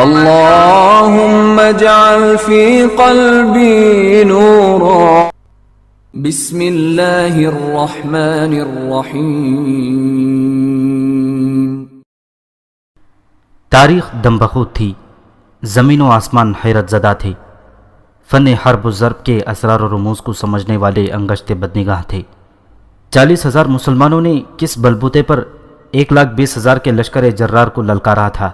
اللهم اجعل في قلبي نورا. بسم اللہ الرحمن الرحیم. تاریخ دمبخود تھی، زمین و آسمان حیرت زدہ تھے. فن حرب و ضرب کے اسرار و رموز کو سمجھنے والے انگشت بدنگاہ تھے. 40,000 مسلمانوں نے کس بلبوتے پر 1,20,000 کے لشکر جرار کو للکارا تھا.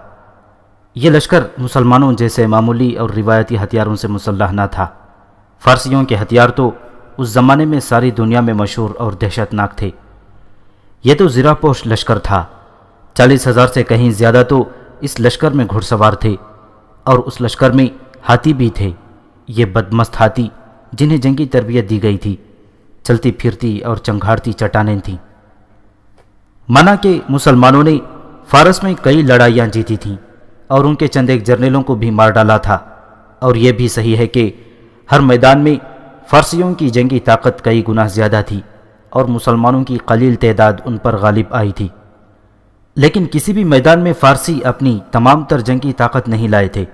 یہ لشکر مسلمانوں جیسے معمولی اور روایتی ہتھیاروں سے مسلح نہ تھا. فارسیوں کے ہتھیار تو اس زمانے میں ساری دنیا میں مشہور اور دہشت ناک تھے. یہ تو زرہ پوش لشکر تھا. 40,000 سے کہیں زیادہ تو اس لشکر میں گھڑ سوار تھے، اور اس لشکر میں ہاتھی بھی تھے. یہ بدمست ہاتھی جنہیں جنگی تربیت دی گئی تھی، چلتی پھرتی اور چنگھاڑتی چٹانیں تھیں. مانا کہ مسلمانوں نے فارس میں کئی لڑائیاں جیتی تھیں اور ان کے چند ایک جرنیلوں کو بھی مار ڈالا تھا. اور یہ بھی صحیح ہے کہ ہر میدان میں فارسیوں کی جنگی طاقت کئی گنا زیادہ تھی اور مسلمانوں کی قلیل تعداد ان پر غالب آئی تھی. لیکن کسی بھی میدان میں فارسی اپنی تمام تر جنگی طاقت نہیں لائے تھے.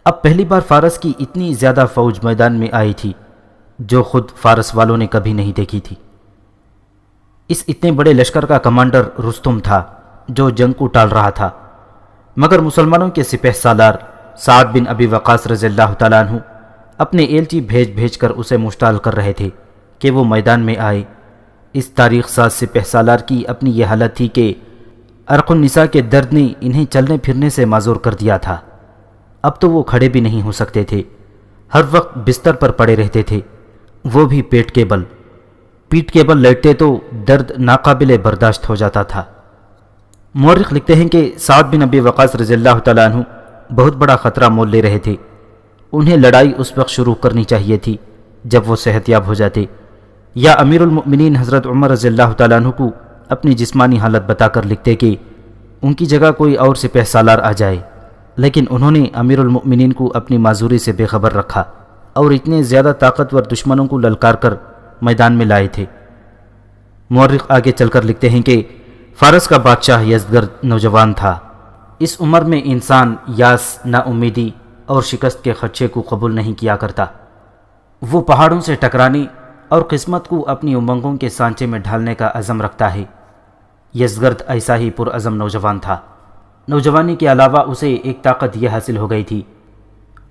اب پہلی بار فارس کی اتنی زیادہ فوج میدان میں آئی تھی جو خود فارس والوں نے کبھی نہیں دیکھی تھی. اس اتنے بڑے لشکر کا کمانڈر رستم تھا جو جنگ کو ٹال رہا تھا، مگر مسلمانوں کے سپہ سالار سعد بن ابی وقاص رضی اللہ تعالیٰ عنہ اپنے ایلچی بھیج کر اسے مشتعل کر رہے تھے کہ وہ میدان میں آئے. اس تاریخ ساز سپہ سالار کی اپنی یہ حالت تھی کہ عرق النساء کے درد نے انہیں چلنے پھرنے سے معذور کر دیا تھا. اب تو وہ کھڑے بھی نہیں ہو سکتے تھے، ہر وقت بستر پر پڑے رہتے تھے، وہ بھی پیٹ کے بل لیٹتے تو درد ناقابل برداشت ہو جاتا تھا. مورخ لکھتے ہیں کہ سعد بن ابی وقاص رضی اللہ تعالیٰ عنہ بہت بڑا خطرہ مول لے رہے تھے. انہیں لڑائی اس وقت شروع کرنی چاہیے تھی جب وہ صحت یاب ہو جاتے، یا امیر المؤمنین حضرت عمر رضی اللہ تعالیٰ عنہ کو اپنی جسمانی حالت بتا کر لکھتے کہ ان کی جگہ کوئی اور سپہ سالار آ جائے. لیکن انہوں نے امیر المؤمنین کو اپنی معذوری سے بے خبر رکھا اور اتنے زیادہ طاقتور دشمنوں کو للکار کر میدان میں لائے تھے. مورخ آگے چل کر لکھتے ہیں کہ فارس کا بادشاہ یزدگرد نوجوان تھا. اس عمر میں انسان یاس، نا امیدی اور شکست کے خدشے کو قبول نہیں کیا کرتا. وہ پہاڑوں سے ٹکرانے اور قسمت کو اپنی امنگوں کے سانچے میں ڈھالنے کا عزم رکھتا ہے. یزدگرد ایسا ہی پرعزم نوجوان تھا. نوجوانی کے علاوہ اسے ایک طاقت یہ حاصل ہو گئی تھی،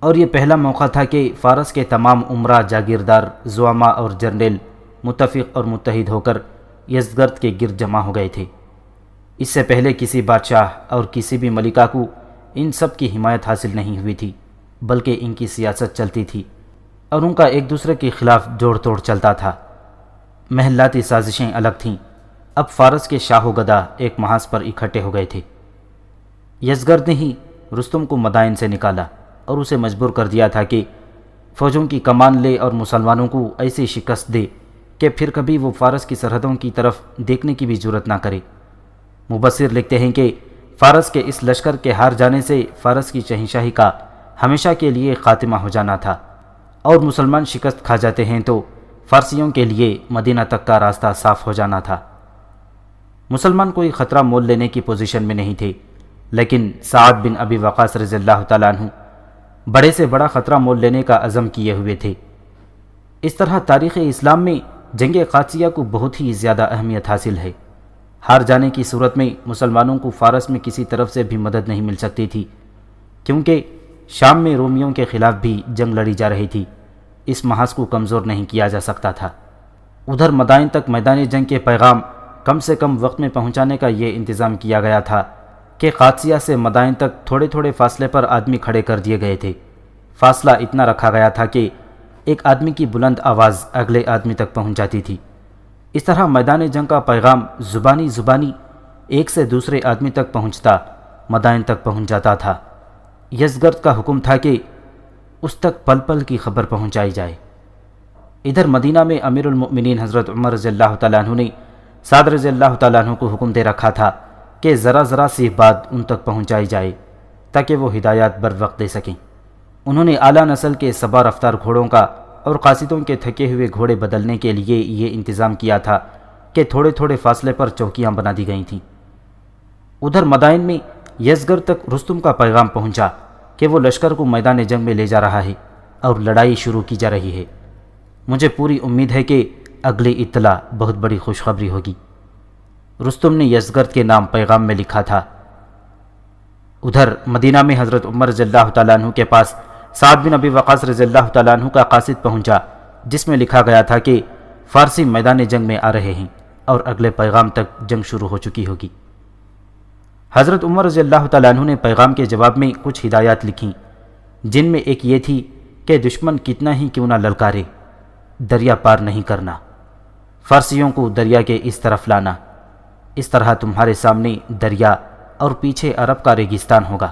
اور یہ پہلا موقع تھا کہ فارس کے تمام امراء، جاگیردار، زعماء اور جرنیل متفق اور متحد ہو کر یزدگرد کے گرد جمع ہو گئے تھے. اس سے پہلے کسی بادشاہ اور کسی بھی ملکہ کو ان سب کی حمایت حاصل نہیں ہوئی تھی، بلکہ ان کی سیاست چلتی تھی اور ان کا ایک دوسرے کے خلاف جوڑ توڑ چلتا تھا. محلاتی سازشیں الگ تھیں. اب فارس کے شاہ و گدا ایک محاذ پر اکٹھے ہو گئے تھے. یزدگرد نے ہی رستم کو مدائن سے نکالا اور اسے مجبور کر دیا تھا کہ فوجوں کی کمان لے اور مسلمانوں کو ایسی شکست دے کہ پھر کبھی وہ فارس کی سرحدوں کی طرف دیکھنے کی بھی جرت نہ کرے. مبصر لکھتے ہیں کہ فارس کے اس لشکر کے ہار جانے سے فارس کی شہنشاہی کا ہمیشہ کے لیے خاتمہ ہو جانا تھا، اور مسلمان شکست کھا جاتے ہیں تو فارسیوں کے لیے مدینہ تک کا راستہ صاف ہو جانا تھا. مسلمان کوئی خطرہ مول لینے کی پوزیشن میں نہیں تھے، لیکن سعد بن ابی وقاص رضی اللہ تعالیٰ عنہ بڑے سے بڑا خطرہ مول لینے کا عزم کیے ہوئے تھے. اس طرح تاریخ اسلام میں جنگ قادسیہ کو بہت ہی زیادہ اہمیت حاصل ہے. ہار جانے کی صورت میں مسلمانوں کو فارس میں کسی طرف سے بھی مدد نہیں مل سکتی تھی، کیونکہ شام میں رومیوں کے خلاف بھی جنگ لڑی جا رہی تھی. اس محاذ کو کمزور نہیں کیا جا سکتا تھا. ادھر مدائن تک میدان جنگ کے پیغام کم سے کم وقت میں پہنچانے کا یہ انتظام کیا گیا تھا کہ قادسیہ سے مدائن تک تھوڑے تھوڑے فاصلے پر آدمی کھڑے کر دیے گئے تھے. فاصلہ اتنا رکھا گیا تھا کہ ایک آدمی کی بلند آواز اگلے آدمی تک پہنچ جاتی تھی. اس طرح میدان جنگ کا پیغام زبانی ایک سے دوسرے آدمی تک پہنچتا، مدائن تک پہنچ جاتا تھا. یزدگرد کا حکم تھا کہ اس تک پل پل کی خبر پہنچائی جائے. ادھر مدینہ میں امیر المؤمنین حضرت عمر رضی اللہ تعالیٰ عنہ نے سعد رضی اللہ تعالیٰ عنہ کو حکم دے رکھا تھا کہ ذرا سی بات ان تک پہنچائی جائے تاکہ وہ ہدایات بر وقت دے سکیں. انہوں نے اعلیٰ نسل کے سبا رفتار گھوڑوں کا اور قاصدوں کے تھکے ہوئے گھوڑے بدلنے کے لیے یہ انتظام کیا تھا کہ تھوڑے تھوڑے فاصلے پر چوکیاں بنا دی گئی تھیں. ادھر مدائن میں یزدگرد تک رستم کا پیغام پہنچا کہ وہ لشکر کو میدان جنگ میں لے جا رہا ہے اور لڑائی شروع کی جا رہی ہے۔ مجھے پوری امید ہے کہ اگلی اطلاع بہت بڑی خوشخبری ہوگی۔ رستم نے یزگرد کے نام پیغام میں لکھا تھا۔ ادھر مدینہ میں حضرت عمر رضی اللہ تعالیٰ عنہ کے پاس سعد بن ابی وقاص رضی اللہ تعالیٰ عنہ کا قاصد پہنچا، جس میں لکھا گیا تھا کہ فارسی میدان جنگ میں آ رہے ہیں اور اگلے پیغام تک جنگ شروع ہو چکی ہوگی۔ حضرت عمر رضی اللہ تعالیٰ عنہ نے پیغام کے جواب میں کچھ ہدایات لکھیں، جن میں ایک یہ تھی کہ دشمن کتنا ہی کیوں نہ للکارے، دریا پار نہیں کرنا، فارسیوں کو دریا کے اس طرف لانا، اس طرح تمہارے سامنے دریا اور پیچھے عرب کا ریگستان ہوگا۔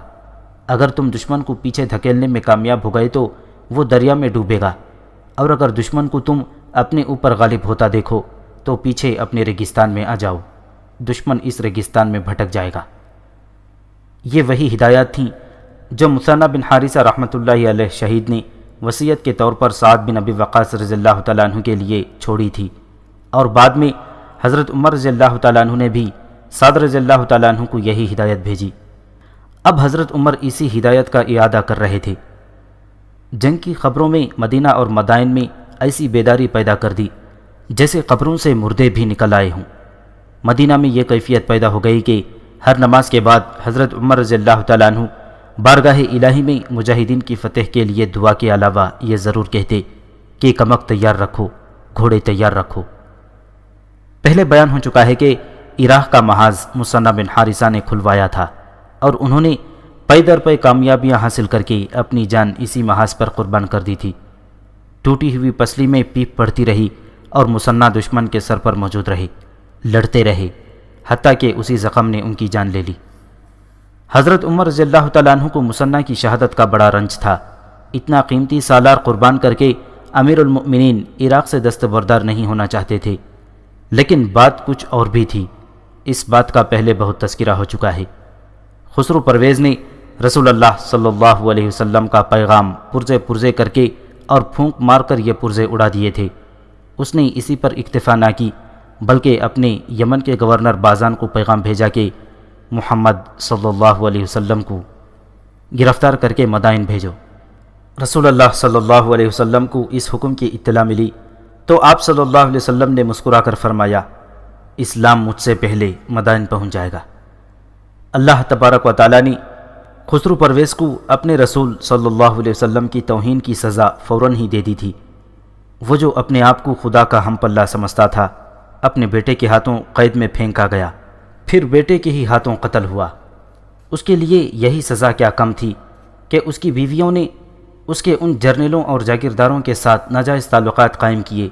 اگر تم دشمن کو پیچھے دھکیلنے میں کامیاب ہو گئے تو وہ دریا میں ڈوبے گا، اور اگر دشمن کو تم اپنے اوپر غالب ہوتا دیکھو تو پیچھے اپنے ریگستان میں آ جاؤ، دشمن اس ریگستان میں بھٹک جائے گا۔ یہ وہی ہدایات تھیں جو مثنہ بن حارثہ رحمۃ اللہ علیہ شہید نے وصیت کے طور پر سعد بن ابی وقاص رضی اللہ تعالیٰ عنہ کے لیے چھوڑی تھی، اور بعد میں حضرت عمر رضی اللہ تعالیٰ عنہ نے بھی سعد رضی اللہ تعالیٰ عنہ کو یہی ہدایت بھیجی۔ اب حضرت عمر اسی ہدایت کا اعادہ کر رہے تھے۔ جنگ کی خبروں میں مدینہ اور مدائن میں ایسی بیداری پیدا کر دی جیسے قبروں سے مردے بھی نکل آئے ہوں۔ مدینہ میں یہ کیفیت پیدا ہو گئی کہ ہر نماز کے بعد حضرت عمر رضی اللہ تعالیٰ عنہ بارگاہ الہی میں مجاہدین کی فتح کے لیے دعا کے علاوہ یہ ضرور کہتے کہ کمک تیار رکھو، گھوڑے تیار رکھو۔ پہلے بیان ہو چکا ہے کہ عراق کا محاذ مثنہ بن حارثہ نے کھلوایا تھا، اور انہوں نے پے در پے کامیابیاں حاصل کر کے اپنی جان اسی محاذ پر قربان کر دی تھی۔ ٹوٹی ہوئی پسلی میں پیپ پڑتی رہی اور مثنہ دشمن کے سر پر موجود رہے، لڑتے رہے، حتیٰ کہ اسی زخم نے ان کی جان لے لی۔ حضرت عمر رضی اللہ تعالیٰ عنہ کو مثنہ کی شہادت کا بڑا رنج تھا۔ اتنا قیمتی سالار قربان کر کے امیر المؤمنین عراق سے دستبردار نہیں ہونا چاہتے تھے، لیکن بات کچھ اور بھی تھی۔ اس بات کا پہلے بہت تذکرہ ہو چکا ہے۔ خسرو پرویز نے رسول اللہ صلی اللہ علیہ وسلم کا پیغام پرزے پرزے کر کے اور پھونک مار کر یہ پرزے اڑا دیے تھے۔ اس نے اسی پر اکتفا نہ کی، بلکہ اپنے یمن کے گورنر بازان کو پیغام بھیجا کہ محمد صلی اللہ علیہ وسلم کو گرفتار کر کے مدائن بھیجو۔ رسول اللہ صلی اللہ علیہ وسلم کو اس حکم کی اطلاع ملی تو آپ صلی اللہ علیہ وسلم نے مسکرا کر فرمایا، اسلام مجھ سے پہلے مدائن پہنچ جائے گا۔ اللہ تبارک و تعالیٰ نے خسرو پرویز کو اپنے رسول صلی اللہ علیہ وسلم کی توہین کی سزا فوراً ہی دے دی تھی۔ وہ جو اپنے آپ کو خدا کا ہم پلہ سمجھتا تھا، اپنے بیٹے کے ہاتھوں قید میں پھینکا گیا، پھر بیٹے کے ہی ہاتھوں قتل ہوا۔ اس کے لیے یہی سزا کیا کم تھی کہ اس کی بیویوں نے اس کے ان جرنیلوں اور جاگیرداروں کے ساتھ ناجائز تعلقات قائم کیے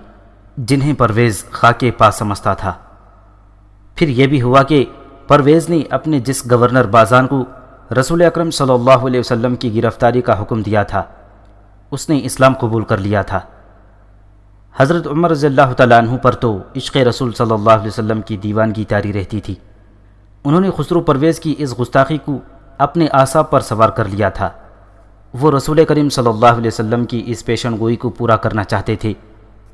جنہیں پرویز خاکے پا سمجھتا تھا۔ پھر یہ بھی ہوا کہ پرویز نے اپنے جس گورنر بازان کو رسول اکرم صلی اللہ علیہ وسلم کی گرفتاری کا حکم دیا تھا، اس نے اسلام قبول کر لیا تھا۔ حضرت عمر رضی اللہ تعالیٰ عنہ پر تو عشق رسول صلی اللہ علیہ وسلم کی دیوانگی طاری رہتی تھی۔ انہوں نے خسرو پرویز کی اس گستاخی کو اپنے اعصاب پر سوار کر لیا تھا۔ وہ رسول کریم صلی اللہ علیہ وسلم کی اس پیشن گوئی کو پورا کرنا چاہتے تھے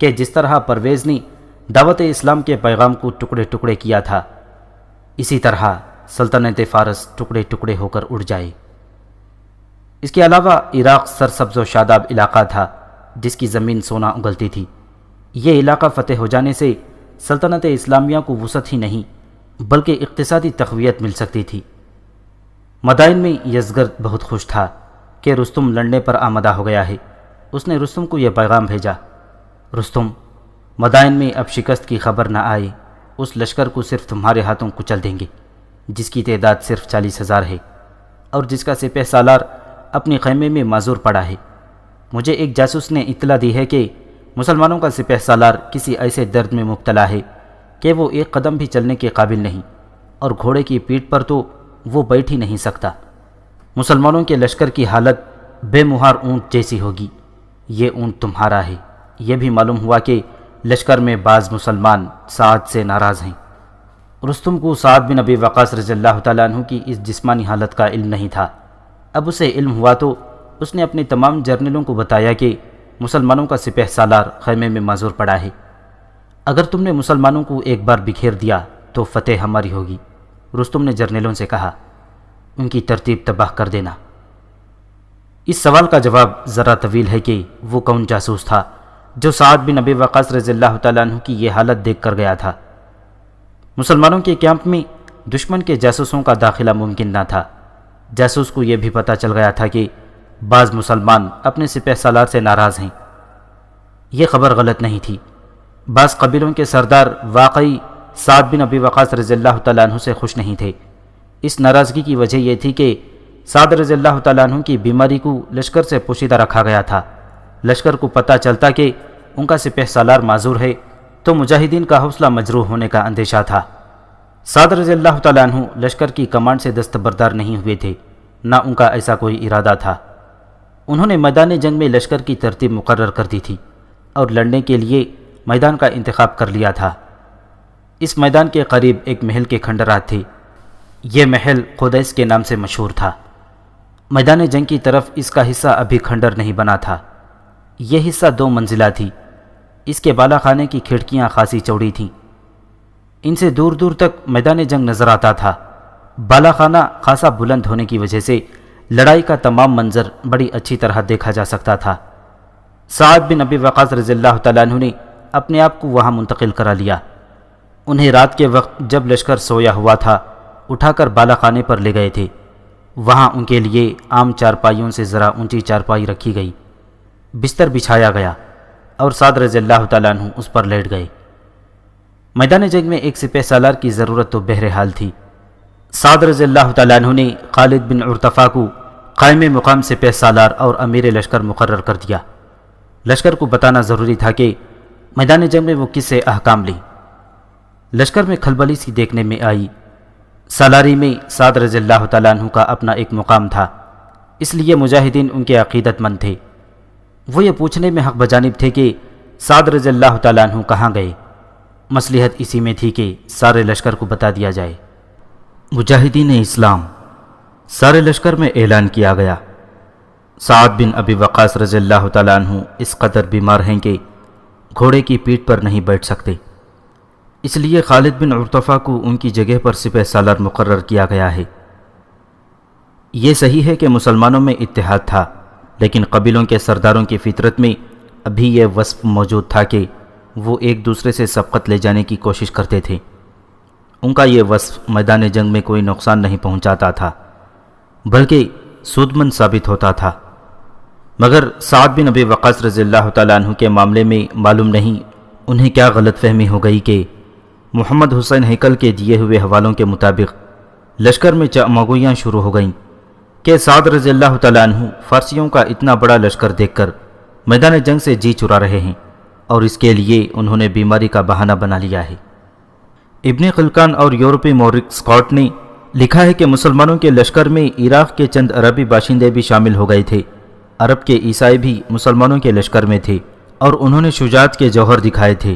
کہ جس طرح پرویز نے دعوت اسلام کے پیغام کو ٹکڑے ٹکڑے کیا تھا، اسی طرح سلطنت فارس ٹکڑے ٹکڑے ہو کر اڑ جائے۔ اس کے علاوہ عراق سرسبز و شاداب علاقہ تھا جس کی زمین سونا اگلتی تھی۔ یہ علاقہ فتح ہو جانے سے سلطنت اسلامیہ کو وسعت ہی نہیں بلکہ اقتصادی تقویت مل سکتی تھی۔ مدائن میں یزگرد بہت خوش تھا کہ رستم لڑنے پر آمادہ ہو گیا ہے۔ اس نے رستم کو یہ پیغام بھیجا، رستم، مدائن میں اب شکست کی خبر نہ آئے، اس لشکر کو صرف تمہارے ہاتھوں کچل دیں گے جس کی تعداد صرف 40,000 ہے اور جس کا سپہ سالار اپنے خیمے میں معذور پڑا ہے۔ مجھے ایک جاسوس نے اطلاع دی ہے کہ مسلمانوں کا سپہ سالار کسی ایسے درد میں مبتلا ہے کہ وہ ایک قدم بھی چلنے کے قابل نہیں، اور گھوڑے کی پیٹھ پر تو وہ بیٹھ ہی نہیں سکتا۔ مسلمانوں کے لشکر کی حالت بے مہار اونٹ جیسی ہوگی۔ یہ اونٹ تمہارا ہے۔ یہ بھی معلوم ہوا کہ لشکر میں بعض مسلمان سعد سے ناراض ہیں۔ رستم کو سعد بن ابی وقاص رضی اللہ تعالیٰ عنہ کی اس جسمانی حالت کا علم نہیں تھا۔ اب اسے علم ہوا تو اس نے اپنے تمام جرنیلوں کو بتایا کہ مسلمانوں کا سپہ سالار خیمے میں معذور پڑا ہے۔ اگر تم نے مسلمانوں کو ایک بار بکھیر دیا تو فتح ہماری ہوگی۔ رستم نے جرنیلوں سے کہا، ان کی ترتیب تباہ کر دینا۔ اس سوال کا جواب ذرا طویل ہے کہ وہ کون جاسوس تھا جو سعد بن ابی وقاص رضی اللہ تعالیٰ عنہ کی یہ حالت دیکھ کر گیا تھا۔ مسلمانوں کے کیمپ میں دشمن کے جاسوسوں کا داخلہ ممکن نہ تھا۔ جاسوس کو یہ بھی پتہ چل گیا تھا کہ بعض مسلمان اپنے سپہ سالار سے ناراض ہیں۔ یہ خبر غلط نہیں تھی۔ بعض قبیلوں کے سردار واقعی سعد بن ابی وقاص رضی اللہ تعالیٰ عنہ سے خوش نہیں تھے۔ اس ناراضگی کی وجہ یہ تھی کہ سعد رضی اللہ تعالیٰ عنہ کی بیماری کو لشکر سے پوشیدہ رکھا گیا تھا۔ لشکر کو پتہ چلتا کہ ان کا سپہ سالار معذور ہے تو مجاہدین کا حوصلہ مجروح ہونے کا اندیشہ تھا۔ سعد رضی اللہ تعالیٰ عنہ لشکر کی کمانڈ سے دستبردار نہیں ہوئے تھے، نہ ان کا ایسا کوئی ارادہ تھا۔ انہوں نے میدان جنگ میں لشکر کی ترتیب مقرر کر دی تھی اور لڑنے کے لیے میدان کا انتخاب کر لیا تھا۔ اس میدان کے قریب ایک محل کے کھنڈرات تھے۔ یہ محل قدیس کے نام سے مشہور تھا۔ میدان جنگ کی طرف اس کا حصہ ابھی کھنڈر نہیں بنا تھا۔ یہ حصہ 2 منزلہ تھی۔ اس کے بالا خانے کی کھڑکیاں خاصی چوڑی تھیں۔ ان سے دور دور تک میدان جنگ نظر آتا تھا۔ بالا خانہ خاصا بلند ہونے کی وجہ سے لڑائی کا تمام منظر بڑی اچھی طرح دیکھا جا سکتا تھا۔ سعد بن ابی وقاص رضی اللہ تعالیٰ عنہ نے اپنے آپ کو وہاں منتقل کرا لیا۔ انہیں رات کے وقت جب لشکر سویا ہوا تھا اٹھا کر بالا خانے پر لے گئے تھے۔ وہاں ان کے لیے عام چارپائیوں سے ذرا اونچی چارپائی رکھی گئی، بستر بچھایا گیا اور سعد رضی اللہ تعالیٰ عنہ اس پر لیٹ گئے۔ میدان جنگ میں ایک سپہ سالار کی ضرورت تو بہرحال تھی۔ سعد رضی اللہ تعالیٰ عنہ نے خالد بن عرطفہ کو قائم مقام سپہ سالار اور امیر لشکر مقرر کر دیا۔ لشکر کو بتانا ضروری تھا کہ میدان جنگ میں وہ کس سے احکام لیں۔ لشکر میں کھلبلی سی دیکھنے میں آئی۔ سالاری میں سعد رضی اللہ تعالیٰ عنہ کا اپنا ایک مقام تھا، اس لیے مجاہدین ان کے عقیدت مند تھے۔ وہ یہ پوچھنے میں حق بجانب تھے کہ سعد رضی اللہ تعالیٰ عنہ کہاں گئے۔ مصلحت اسی میں تھی کہ سارے لشکر کو بتا دیا جائے۔ مجاہدین اسلام سارے لشکر میں اعلان کیا گیا، سعد بن ابی وقاص رضی اللہ تعالیٰ عنہ اس قدر بیمار ہیں کہ گھوڑے کی پیٹھ پر نہیں بیٹھ سکتے، اس لیے خالد بن عرطفہ کو ان کی جگہ پر سپہ سالار مقرر کیا گیا ہے۔ یہ صحیح ہے کہ مسلمانوں میں اتحاد تھا، لیکن قبیلوں کے سرداروں کی فطرت میں ابھی یہ وصف موجود تھا کہ وہ ایک دوسرے سے سبقت لے جانے کی کوشش کرتے تھے۔ ان کا یہ وصف میدان جنگ میں کوئی نقصان نہیں پہنچاتا تھا، بلکہ سودمند ثابت ہوتا تھا۔ مگر سعد بن ابی وقاص رضی اللہ تعالیٰ عنہ کے معاملے میں معلوم نہیں انہیں کیا غلط فہمی ہو گئی کہ محمد حسین ہیکل کے دیے ہوئے حوالوں کے مطابق لشکر میں چمگوئیاں شروع ہو گئیں کہ سعد رضی اللہ تعالیٰ عنہ فارسیوں کا اتنا بڑا لشکر دیکھ کر میدان جنگ سے جی چرا رہے ہیں، اور اس کے لیے انہوں نے بیماری کا بہانہ بنا لیا ہے۔ ابن خلقان اور یورپی مورخ اسکاٹ نے لکھا ہے کہ مسلمانوں کے لشکر میں عراق کے چند عربی باشندے بھی شامل ہو گئے تھے۔ عرب کے عیسائی بھی مسلمانوں کے لشکر میں تھے اور انہوں نے شجاعت کے جوہر دکھائے تھے۔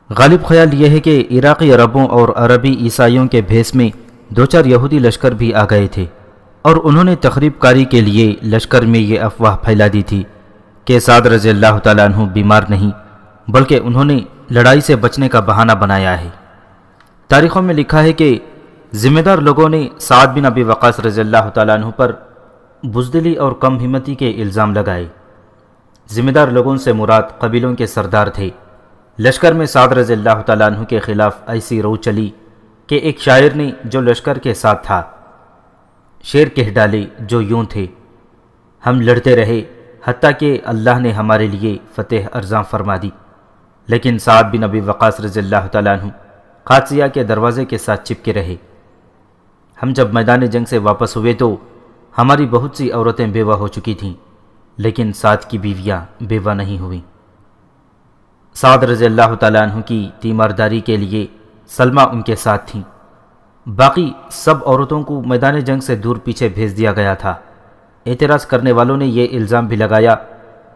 غالب خیال یہ ہے کہ عراقی عربوں اور عربی عیسائیوں کے بھیس میں 2-4 یہودی لشکر بھی آ گئے تھے، اور انہوں نے تخریب کاری کے لیے لشکر میں یہ افواہ پھیلا دی تھی کہ سعد رضی اللہ تعالیٰ عنہ بیمار نہیں بلکہ انہوں نے لڑائی سے بچنے کا بہانہ بنایا ہے۔ تاریخوں میں لکھا ہے کہ ذمہ دار لوگوں نے سعد بن ابی وقاص رضی اللہ تعالیٰ عنہ پر بزدلی اور کم ہمتی کے الزام لگائے۔ ذمہ دار لوگوں سے مراد قبیلوں کے سردار تھے۔ لشکر میں سعد رضی اللہ تعالیٰ عنہ کے خلاف ایسی رو چلی کہ ایک شاعر نے جو لشکر کے ساتھ تھا شعر کہہ ڈالے جو یوں تھے: ہم لڑتے رہے حتیٰ کہ اللہ نے ہمارے لیے فتح ارزاں فرما دی، لیکن سعد بن ابی وقاص رضی اللہ تعالیٰ عنہ قادسیہ کے دروازے کے ساتھ چپکے رہے۔ ہم جب میدان جنگ سے واپس ہوئے تو ہماری بہت سی عورتیں بیوہ ہو چکی تھیں، لیکن سعد کی بیویاں بیوہ نہیں ہوئیں۔ سعد رضی اللہ تعالیٰ عنہ کی تیمارداری کے لیے سلمہ ان کے ساتھ تھیں۔ باقی سب عورتوں کو میدان جنگ سے دور پیچھے بھیج دیا گیا تھا۔ اعتراض کرنے والوں نے یہ الزام بھی لگایا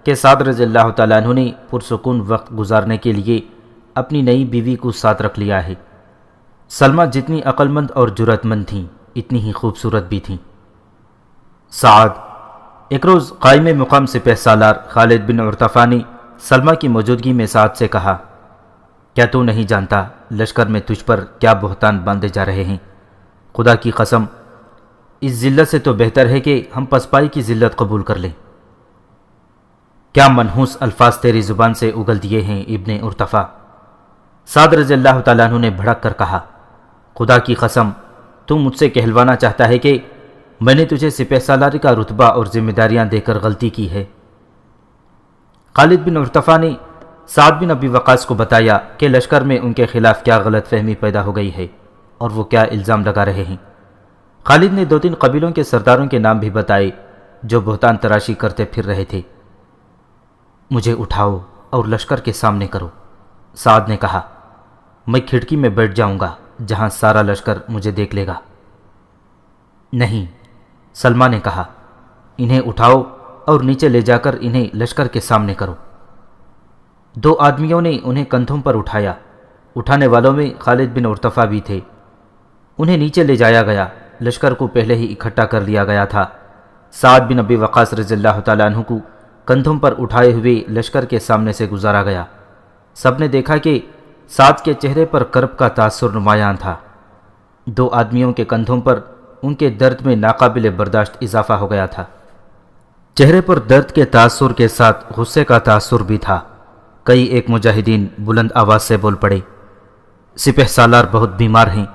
کہ سعد رضی اللہ تعالیٰ عنہ نے پرسکون وقت گزارنے کے لیے اپنی نئی بیوی کو ساتھ رکھ لیا ہے۔ سلمہ جتنی عقل مند اور جرأت مند تھیں اتنی ہی خوبصورت بھی تھیں۔ سعد ایک روز قائم مقام سپہ سالار خالد بن عرطفہ نے سلمہ کی موجودگی میں سعد سے کہا: کیا تو نہیں جانتا لشکر میں تجھ پر کیا بہتان باندھے جا رہے ہیں؟ خدا کی قسم اس ذلت سے تو بہتر ہے کہ ہم پسپائی کی ذلت قبول کر لیں۔ کیا منحوس الفاظ تیری زبان سے اگل دیے ہیں ابن ارطفا؟ سعد رضی اللہ تعالیٰ عنہ نے بھڑک کر کہا، خدا کی قسم تو مجھ سے کہلوانا چاہتا ہے کہ میں نے تجھے سپہ سالاری کا رتبہ اور ذمہ داریاں دے کر غلطی کی ہے۔ خالد بن ارطفا نے سعد بن ابی وقاص کو بتایا کہ لشکر میں ان کے خلاف کیا غلط فہمی پیدا ہو گئی ہے اور وہ کیا الزام لگا رہے ہیں۔ خالد نے 2-3 قبیلوں کے سرداروں کے نام بھی بتائے جو بہتان تراشی کرتے پھر رہے تھے۔ مجھے اٹھاؤ اور لشکر کے سامنے کرو، سعد نے کہا۔ میں کھڑکی میں بیٹھ جاؤں گا جہاں سارا لشکر مجھے دیکھ لے گا۔ نہیں، سلمہ نے کہا، انہیں اٹھاؤ اور نیچے لے جا کر انہیں لشکر کے سامنے کرو۔ 2 آدمیوں نے انہیں کندھوں پر اٹھایا۔ اٹھانے والوں میں خالد بن ارطفا بھی تھے۔ انہیں نیچے لے جایا گیا۔ لشکر کو پہلے ہی اکٹھا کر لیا گیا تھا۔ سعد بن ابی وقاص رضی اللہ تعالیٰ عنہ کو کندھوں پر اٹھائے ہوئے لشکر کے سامنے سے گزارا گیا۔ سب نے دیکھا کہ سعد کے چہرے پر کرب کا تاثر نمایاں تھا۔ 2 آدمیوں کے کندھوں پر ان کے درد میں ناقابل برداشت اضافہ ہو گیا تھا۔ چہرے پر درد کے تاثر کے ساتھ غصے کا تاثر بھی تھا۔ کئی ایک مجاہدین بلند آواز سے بول پڑے، سپہ سالار بہت بیمار ہیں،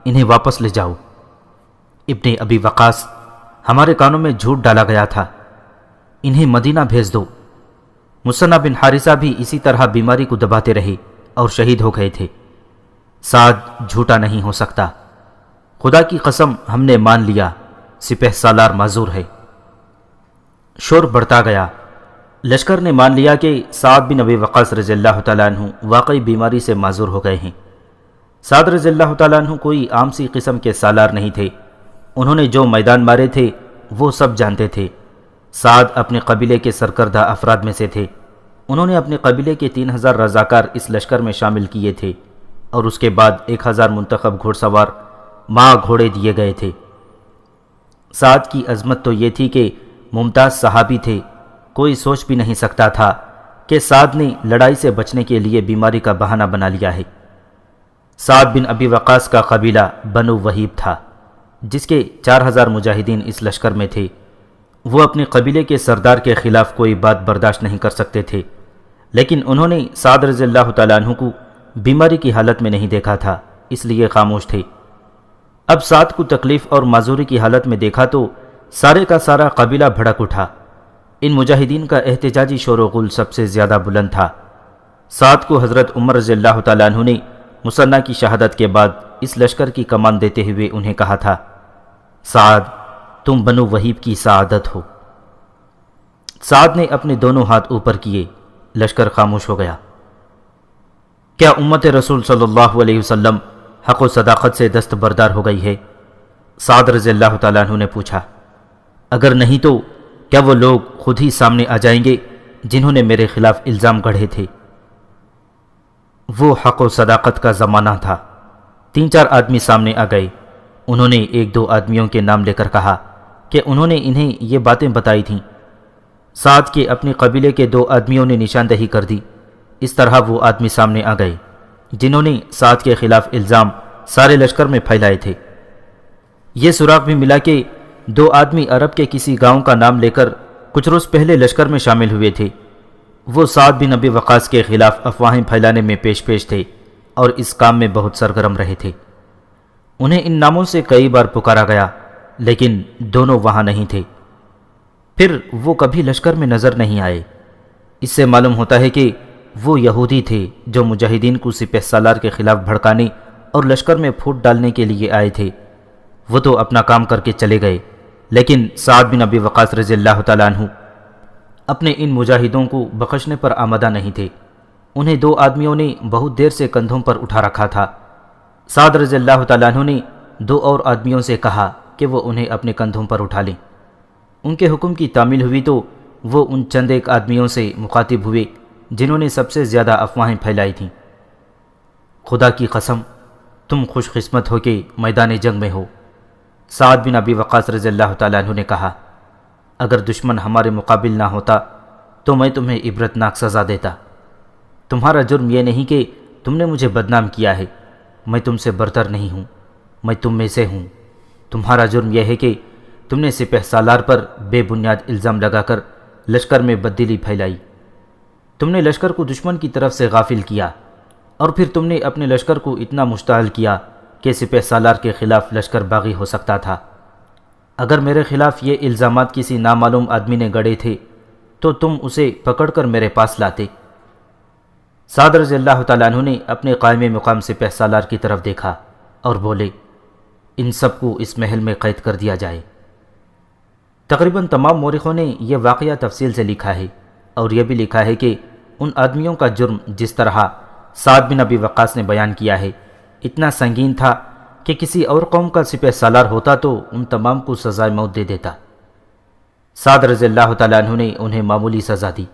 انہیں واپس لے جاؤ۔ ابن ابی وقاص، ہمارے کانوں میں جھوٹ ڈالا گیا تھا، انہیں مدینہ بھیج دو۔ مثنہ بن حارثہ بھی اسی طرح بیماری کو دباتے رہے اور شہید ہو گئے تھے۔ سعد جھوٹا نہیں ہو سکتا، خدا کی قسم ہم نے مان لیا، سپہ سالار معذور ہے۔ شور بڑھتا گیا۔ لشکر نے مان لیا کہ سعد بن ابی وقاص رضی اللہ تعالیٰ عنہ واقعی بیماری سے معذور ہو گئے ہیں۔ سعد رضی اللہ تعالیٰ عنہ کوئی عام سی قسم کے سالار نہیں تھے۔ انہوں نے جو میدان مارے تھے وہ سب جانتے تھے۔ سعد اپنے قبیلے کے سرکردہ افراد میں سے تھے۔ انہوں نے اپنے قبیلے کے 3000 رضاکار اس لشکر میں شامل کیے تھے اور اس کے بعد 1000 منتخب گھوڑ سوار ماں گھوڑے دیے گئے تھے۔ سعد کی عظمت تو یہ تھی کہ ممتاز صحابی تھے۔ کوئی سوچ بھی نہیں سکتا تھا کہ سعد نے لڑائی سے بچنے کے لیے بیماری کا بہانہ بنا لیا ہے۔ سعد بن ابی وقاص کا قبیلہ بنو وہیب تھا، جس کے 4000 مجاہدین اس لشکر میں تھے۔ وہ اپنے قبیلے کے سردار کے خلاف کوئی بات برداشت نہیں کر سکتے تھے، لیکن انہوں نے سعد رضی اللہ تعالیٰ عنہ کو بیماری کی حالت میں نہیں دیکھا تھا، اس لیے خاموش تھے۔ اب سعد کو تکلیف اور معذوری کی حالت میں دیکھا تو سارے کا سارا قبیلہ بھڑک اٹھا۔ ان مجاہدین کا احتجاجی شور و غل سب سے زیادہ بلند تھا۔ سعد کو حضرت عمر رضی اللہ تعالیٰ عنہ نے مثنہ کی شہادت کے بعد اس لشکر کی کمان دیتے ہوئے انہیں کہا تھا، سعد تم بنو وہیب کی سعادت ہو۔ سعد نے اپنے دونوں ہاتھ اوپر کیے۔ لشکر خاموش ہو گیا۔ کیا امت رسول صلی اللہ علیہ وسلم حق و صداقت سے دستبردار ہو گئی ہے؟ سعد رضی اللہ تعالیٰ عنہ نے پوچھا۔ اگر نہیں تو کیا وہ لوگ خود ہی سامنے آ جائیں گے جنہوں نے میرے خلاف الزام گڑھے تھے؟ وہ حق و صداقت کا زمانہ تھا۔ 3-4 آدمی سامنے آ گئے۔ انہوں نے 1-2 آدمیوں کے نام لے کر کہا کہ انہوں نے انہیں یہ باتیں بتائی تھیں۔ سعد کے اپنے قبیلے کے 2 آدمیوں نے نشاندہی کر دی۔ اس طرح وہ آدمی سامنے آ گئے جنہوں نے سعد کے خلاف الزام سارے لشکر میں پھیلائے تھے۔ یہ سراغ بھی ملا کہ 2 آدمی عرب کے کسی گاؤں کا نام لے کر کچھ روز پہلے لشکر میں شامل ہوئے تھے۔ وہ سعد بن ابی وقاص کے خلاف افواہیں پھیلانے میں پیش تھے اور اس کام میں بہت سرگرم رہے تھے۔ انہیں ان ناموں سے کئی بار پکارا گیا، لیکن دونوں وہاں نہیں تھے۔ پھر وہ کبھی لشکر میں نظر نہیں آئے۔ اس سے معلوم ہوتا ہے کہ وہ یہودی تھے جو مجاہدین کو سپہ سالار کے خلاف بھڑکانے اور لشکر میں پھوٹ ڈالنے کے لیے آئے تھے۔ وہ تو اپنا کام کر کے چلے گئے، لیکن سعد بن ابی وقاص رضی اللہ تعالیٰ عنہ اپنے ان مجاہدوں کو بخشنے پر آمادہ نہیں تھے۔ انہیں 2 آدمیوں نے بہت دیر سے کندھوں پر اٹھا رکھا تھا۔ سعد رضی اللہ تعالیٰ عنہ نے 2 اور آدمیوں سے کہا کہ وہ انہیں اپنے کندھوں پر اٹھا لیں۔ ان کے حکم کی تعمیل ہوئی تو وہ ان چند ایک آدمیوں سے مخاطب ہوئے جنہوں نے سب سے زیادہ افواہیں پھیلائی تھیں۔ خدا کی قسم تم خوش قسمت ہو کہ میدان جنگ میں ہو، سعد بن ابی وقاص رضی اللہ تعالیٰ عنہ نے کہا۔ اگر دشمن ہمارے مقابل نہ ہوتا تو میں تمہیں عبرتناک سزا دیتا۔ تمہارا جرم یہ نہیں کہ تم نے مجھے بدنام کیا ہے، میں تم سے برتر نہیں ہوں، میں تم میں سے ہوں۔ تمہارا جرم یہ ہے کہ تم نے سپہ سالار پر بے بنیاد الزام لگا کر لشکر میں بددلی پھیلائی۔ تم نے لشکر کو دشمن کی طرف سے غافل کیا، اور پھر تم نے اپنے لشکر کو اتنا مشتعل کیا کہ سپہ سالار کے خلاف لشکر باغی ہو سکتا تھا۔ اگر میرے خلاف یہ الزامات کسی نامعلوم آدمی نے گڑے تھے تو تم اسے پکڑ کر میرے پاس لاتے۔ سعد رضی اللہ تعالیٰ عنہ نے اپنے قائم مقام سپہ سالار کی طرف دیکھا اور بولے، ان سب کو اس محل میں قید کر دیا جائے۔ تقریباً تمام مورخوں نے یہ واقعہ تفصیل سے لکھا ہے، اور یہ بھی لکھا ہے کہ ان آدمیوں کا جرم جس طرح سعد بن ابی وقاص نے بیان کیا ہے اتنا سنگین تھا کہ کسی اور قوم کا سپہ سالار ہوتا تو ان تمام کو سزائے موت دے دیتا۔ سعد رضی اللہ تعالیٰ عنہ نے انہیں معمولی سزا دی۔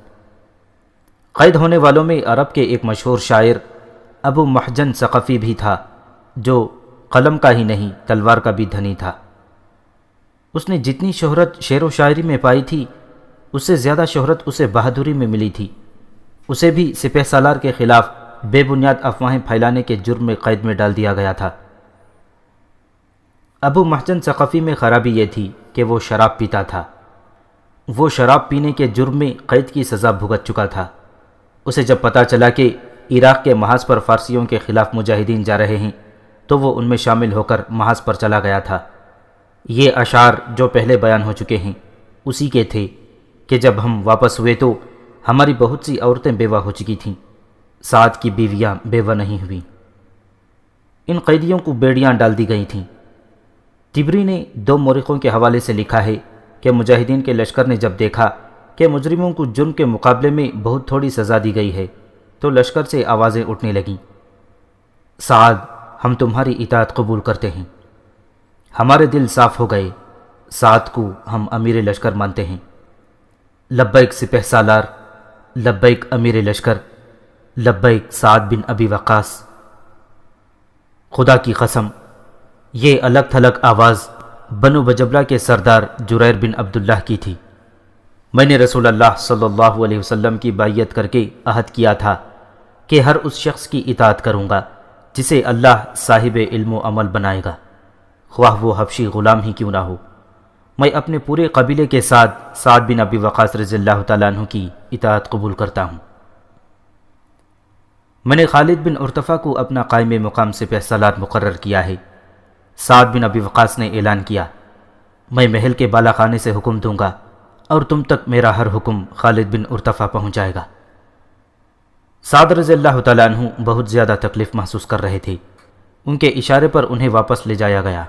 قید ہونے والوں میں عرب کے ایک مشہور شاعر ابو محجن ثقفی بھی تھا، جو قلم کا ہی نہیں تلوار کا بھی دھنی تھا۔ اس نے جتنی شہرت شعر و شاعری میں پائی تھی اس سے زیادہ شہرت اسے بہادری میں ملی تھی۔ اسے بھی سپہ سالار کے خلاف بے بنیاد افواہیں پھیلانے کے جرم میں قید میں ڈال دیا گیا تھا۔ ابو محجن ثقفی میں خرابی یہ تھی کہ وہ شراب پیتا تھا۔ وہ شراب پینے کے جرم میں قید کی سزا بھگت چکا تھا۔ اسے جب پتہ چلا کہ عراق کے محاذ پر فارسیوں کے خلاف مجاہدین جا رہے ہیں تو وہ ان میں شامل ہو کر محاذ پر چلا گیا تھا۔ یہ اشعار جو پہلے بیان ہو چکے ہیں اسی کے تھے کہ جب ہم واپس ہوئے تو ہماری بہت سی عورتیں بیوہ ہو چکی تھیں، سعد کی بیویاں بیوہ نہیں ہوئیں۔ ان قیدیوں کو بیڑیاں ڈال دی گئی تھیں۔ طبری نے 2 مورخوں کے حوالے سے لکھا ہے کہ مجاہدین کے لشکر نے جب دیکھا کہ مجرموں کو جرم کے مقابلے میں بہت تھوڑی سزا دی گئی ہے تو لشکر سے آوازیں اٹھنے لگیں، سعد ہم تمہاری اطاعت قبول کرتے ہیں۔ ہمارے دل صاف ہو گئے، سعد کو ہم امیر لشکر مانتے ہیں۔ لبیک سپہ سالار، لبیک امیر لشکر، لبیک سعد بن ابی وقاص۔ خدا کی قسم یہ الگ تھلگ آواز بنو بجبلہ کے سردار جریر بن عبداللہ کی تھی۔ میں نے رسول اللہ صلی اللہ علیہ وسلم کی بائیت کر کے عہد کیا تھا کہ ہر اس شخص کی اطاعت کروں گا جسے اللہ صاحب علم و عمل بنائے گا، خواہ وہ حبشی غلام ہی کیوں نہ ہو۔ میں اپنے پورے قبیلے کے ساتھ سعد بن ابی وقاص رضی اللہ تعالیٰ عنہ کی اطاعت قبول کرتا ہوں۔ میں نے خالد بن ارتفا کو اپنا قائم مقام سپہ سالار مقرر کیا ہے۔ سعد بن ابی وقاص نے اعلان کیا، میں محل کے بالا خانے سے حکم دوں گا اور تم تک میرا ہر حکم خالد بن ارتفا پہنچائے گا۔ سعد رضی اللہ تعالیٰ عنہ بہت زیادہ تکلیف محسوس کر رہے تھے۔ ان کے اشارے پر انہیں واپس لے جایا گیا۔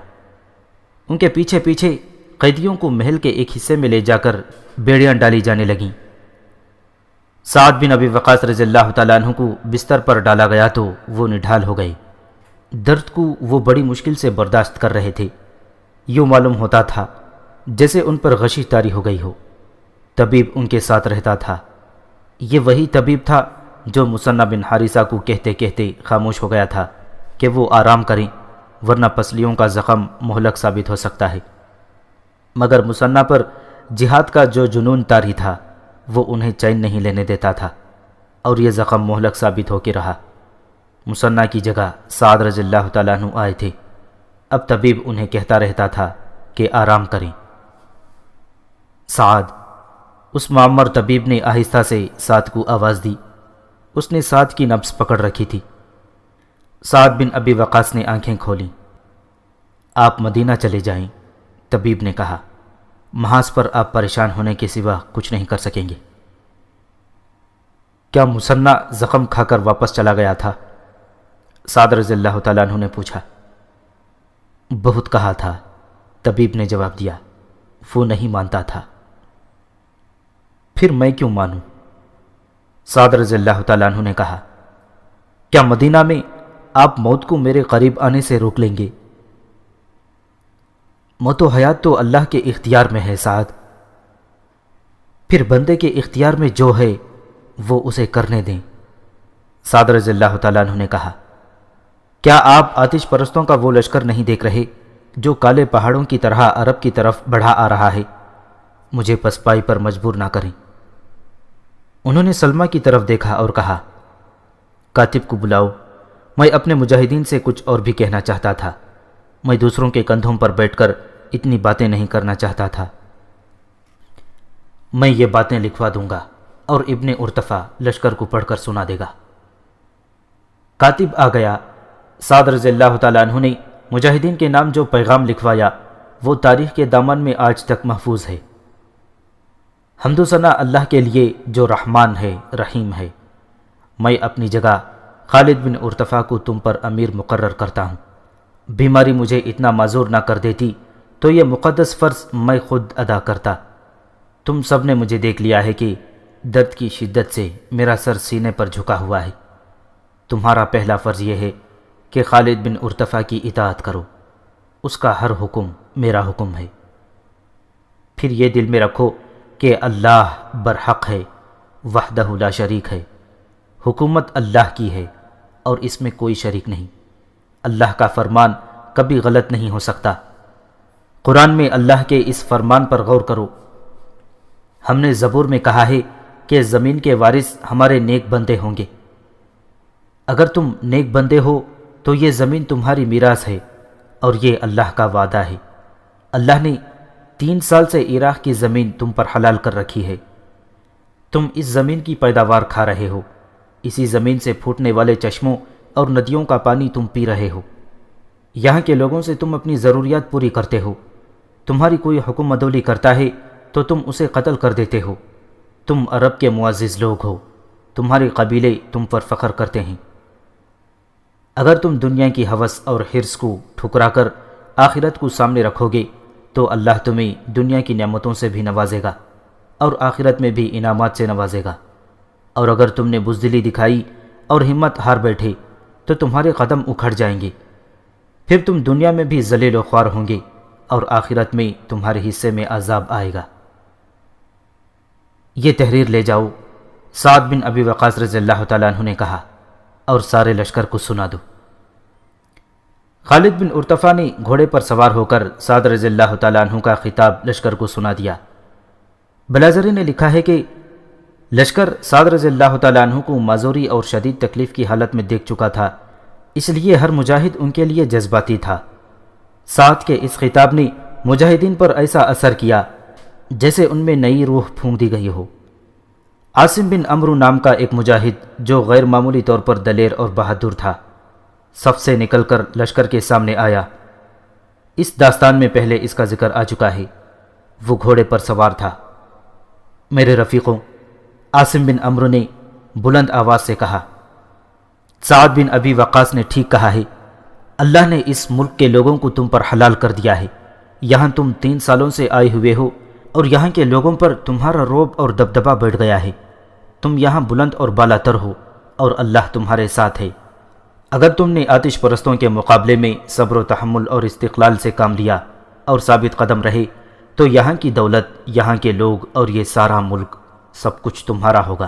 ان کے پیچھے پیچھے قیدیوں کو محل کے ایک حصے میں لے جا کر بیڑیاں ڈالی جانے لگیں۔ سعد بن ابی وقاص رضی اللہ تعالیٰ عنہ کو بستر پر ڈالا گیا تو وہ نڈھال ہو گئے۔ درد کو وہ بڑی مشکل سے برداشت کر رہے تھے۔ یوں معلوم ہوتا تھا جیسے ان پر غشی طاری ہو گئی ہو۔ طبیب ان کے ساتھ رہتا تھا۔ یہ وہی طبیب تھا جو مثنہ بن حارثہ کو کہتے کہتے خاموش ہو گیا تھا کہ وہ آرام کریں ورنہ پسلیوں کا زخم مہلک ثابت ہو سکتا ہے۔ مگر مثنہ پر جہاد کا جو جنون طاری تھا وہ انہیں چین نہیں لینے دیتا تھا، اور یہ زخم مہلک ثابت ہو کے رہا۔ مثنہ کی جگہ سعد رضی اللہ تعالیٰ عنہ آئے تھے۔ اب طبیب انہیں کہتا رہتا تھا کہ آرام کریں۔ سعد، اس معمر طبیب نے آہستہ سے سعد کو آواز دی۔ اس نے سعد کی نبض پکڑ رکھی تھی۔ سعد بن ابی وقاص نے آنکھیں کھولیں۔ آپ مدینہ چلے جائیں، طبیب نے کہا، محاذ پر آپ پریشان ہونے کے سوا کچھ نہیں کر سکیں گے۔ کیا مثنہ زخم کھا کر واپس چلا گیا تھا؟ سعد رضی اللہ تعالیٰ عنہ نے پوچھا۔ بہت کہا تھا، طبیب نے جواب دیا، وہ نہیں مانتا تھا۔ پھر میں کیوں مانوں؟ سعد رضی اللہ تعالیٰ عنہ نے کہا، کیا مدینہ میں آپ موت کو میرے قریب آنے سے روک لیں گے؟ موت و حیات تو اللہ کے اختیار میں ہے سعد۔ پھر بندے کے اختیار میں جو ہے وہ اسے کرنے دیں۔ سعد رضی اللہ تعالیٰ عنہ نے کہا، کیا آپ آتش پرستوں کا وہ لشکر نہیں دیکھ رہے جو کالے پہاڑوں کی طرح عرب کی طرف بڑھا آ رہا ہے؟ مجھے پسپائی پر مجبور نہ کریں۔ انہوں نے سلمہ کی طرف دیکھا اور کہا، کاتب کو بلاؤ، میں اپنے مجاہدین سے کچھ اور بھی کہنا چاہتا تھا۔ میں دوسروں کے کندھوں پر بیٹھ کر اتنی باتیں نہیں کرنا چاہتا تھا۔ میں یہ باتیں لکھوا دوں گا اور ابن ارطفا لشکر کو پڑھ کر سنا دے گا۔ کاتب آ گیا۔ سعد رضی اللہ تعالیٰ عنہ نے مجاہدین کے نام جو پیغام لکھوایا وہ تاریخ کے دامن میں آج تک محفوظ ہے۔ حمد و ثنا اللہ کے لیے جو رحمان ہے، رحیم ہے۔ میں اپنی جگہ خالد بن ارطفا کو تم پر امیر مقرر کرتا ہوں۔ بیماری مجھے اتنا معذور نہ کر دیتی تو یہ مقدس فرض میں خود ادا کرتا۔ تم سب نے مجھے دیکھ لیا ہے کہ درد کی شدت سے میرا سر سینے پر جھکا ہوا ہے۔ تمہارا پہلا فرض یہ ہے کہ خالد بن ارطفا کی اطاعت کرو، اس کا ہر حکم میرا حکم ہے۔ پھر یہ دل میں رکھو کہ اللہ برحق ہے، وحدہ لا شریک ہے۔ حکومت اللہ کی ہے اور اس میں کوئی شریک نہیں۔ اللہ کا فرمان کبھی غلط نہیں ہو سکتا۔ قرآن میں اللہ کے اس فرمان پر غور کرو۔ ہم نے زبور میں کہا ہے کہ زمین کے وارث ہمارے نیک بندے ہوں گے۔ اگر تم نیک بندے ہو تو یہ زمین تمہاری میراث ہے اور یہ اللہ کا وعدہ ہے۔ اللہ نے 3 سال سے عراق کی زمین تم پر حلال کر رکھی ہے۔ تم اس زمین کی پیداوار کھا رہے ہو، اسی زمین سے پھوٹنے والے چشموں اور ندیوں کا پانی تم پی رہے ہو۔ یہاں کے لوگوں سے تم اپنی ضروریات پوری کرتے ہو۔ تمہاری کوئی حکم عدولی کرتا ہے تو تم اسے قتل کر دیتے ہو۔ تم عرب کے معزز لوگ ہو، تمہارے قبیلے تم پر فخر کرتے ہیں۔ اگر تم دنیا کی ہوس اور حرص کو ٹھکرا کر آخرت کو سامنے رکھو گے تو اللہ تمہیں دنیا کی نعمتوں سے بھی نوازے گا اور آخرت میں بھی انعامات سے نوازے گا۔ اور اگر تم نے بزدلی دکھائی اور ہمت ہار بیٹھے تو تمہارے قدم اکھڑ جائیں گے۔ پھر تم دنیا میں بھی ذلیل و خوار ہوں گے اور آخرت میں تمہارے حصے میں عذاب آئے گا۔ یہ تحریر لے جاؤ، سعد بن ابی وقاص رضی اللہ تعالیٰ عنہ نے کہا، اور سارے لشکر کو سنا دو۔ خالد بن ارطفا نے گھوڑے پر سوار ہو کر سعد رضی اللہ تعالیٰ عنہ کا خطاب لشکر کو سنا دیا۔ بلازری نے لکھا ہے کہ لشکر سعد رضی اللہ تعالیٰ عنہ کو معذوری اور شدید تکلیف کی حالت میں دیکھ چکا تھا، اس لیے ہر مجاہد ان کے لیے جذباتی تھا۔ سعد کے اس خطاب نے مجاہدین پر ایسا اثر کیا جیسے ان میں نئی روح پھونک دی گئی ہو۔ عاصم بن عمرو نام کا ایک مجاہد جو غیر معمولی طور پر دلیر اور بہادر تھا، صف سے نکل کر لشکر کے سامنے آیا۔ اس داستان میں پہلے اس کا ذکر آ چکا ہے۔ وہ گھوڑے پر سوار تھا۔ میرے رفیقوں، عاصم بن عمرو نے بلند آواز سے کہا، سعد بن ابی وقاص نے ٹھیک کہا ہے۔ اللہ نے اس ملک کے لوگوں کو تم پر حلال کر دیا ہے۔ یہاں تم 3 سالوں سے آئے ہوئے ہو اور یہاں کے لوگوں پر تمہارا رعب اور دبدبہ بیٹھ گیا ہے۔ تم یہاں بلند اور بالا تر ہو اور اللہ تمہارے ساتھ ہے۔ اگر تم نے آتش پرستوں کے مقابلے میں صبر و تحمل اور استقلال سے کام لیا اور ثابت قدم رہے تو یہاں کی دولت، یہاں کے لوگ اور یہ سارا ملک سب کچھ تمہارا ہوگا۔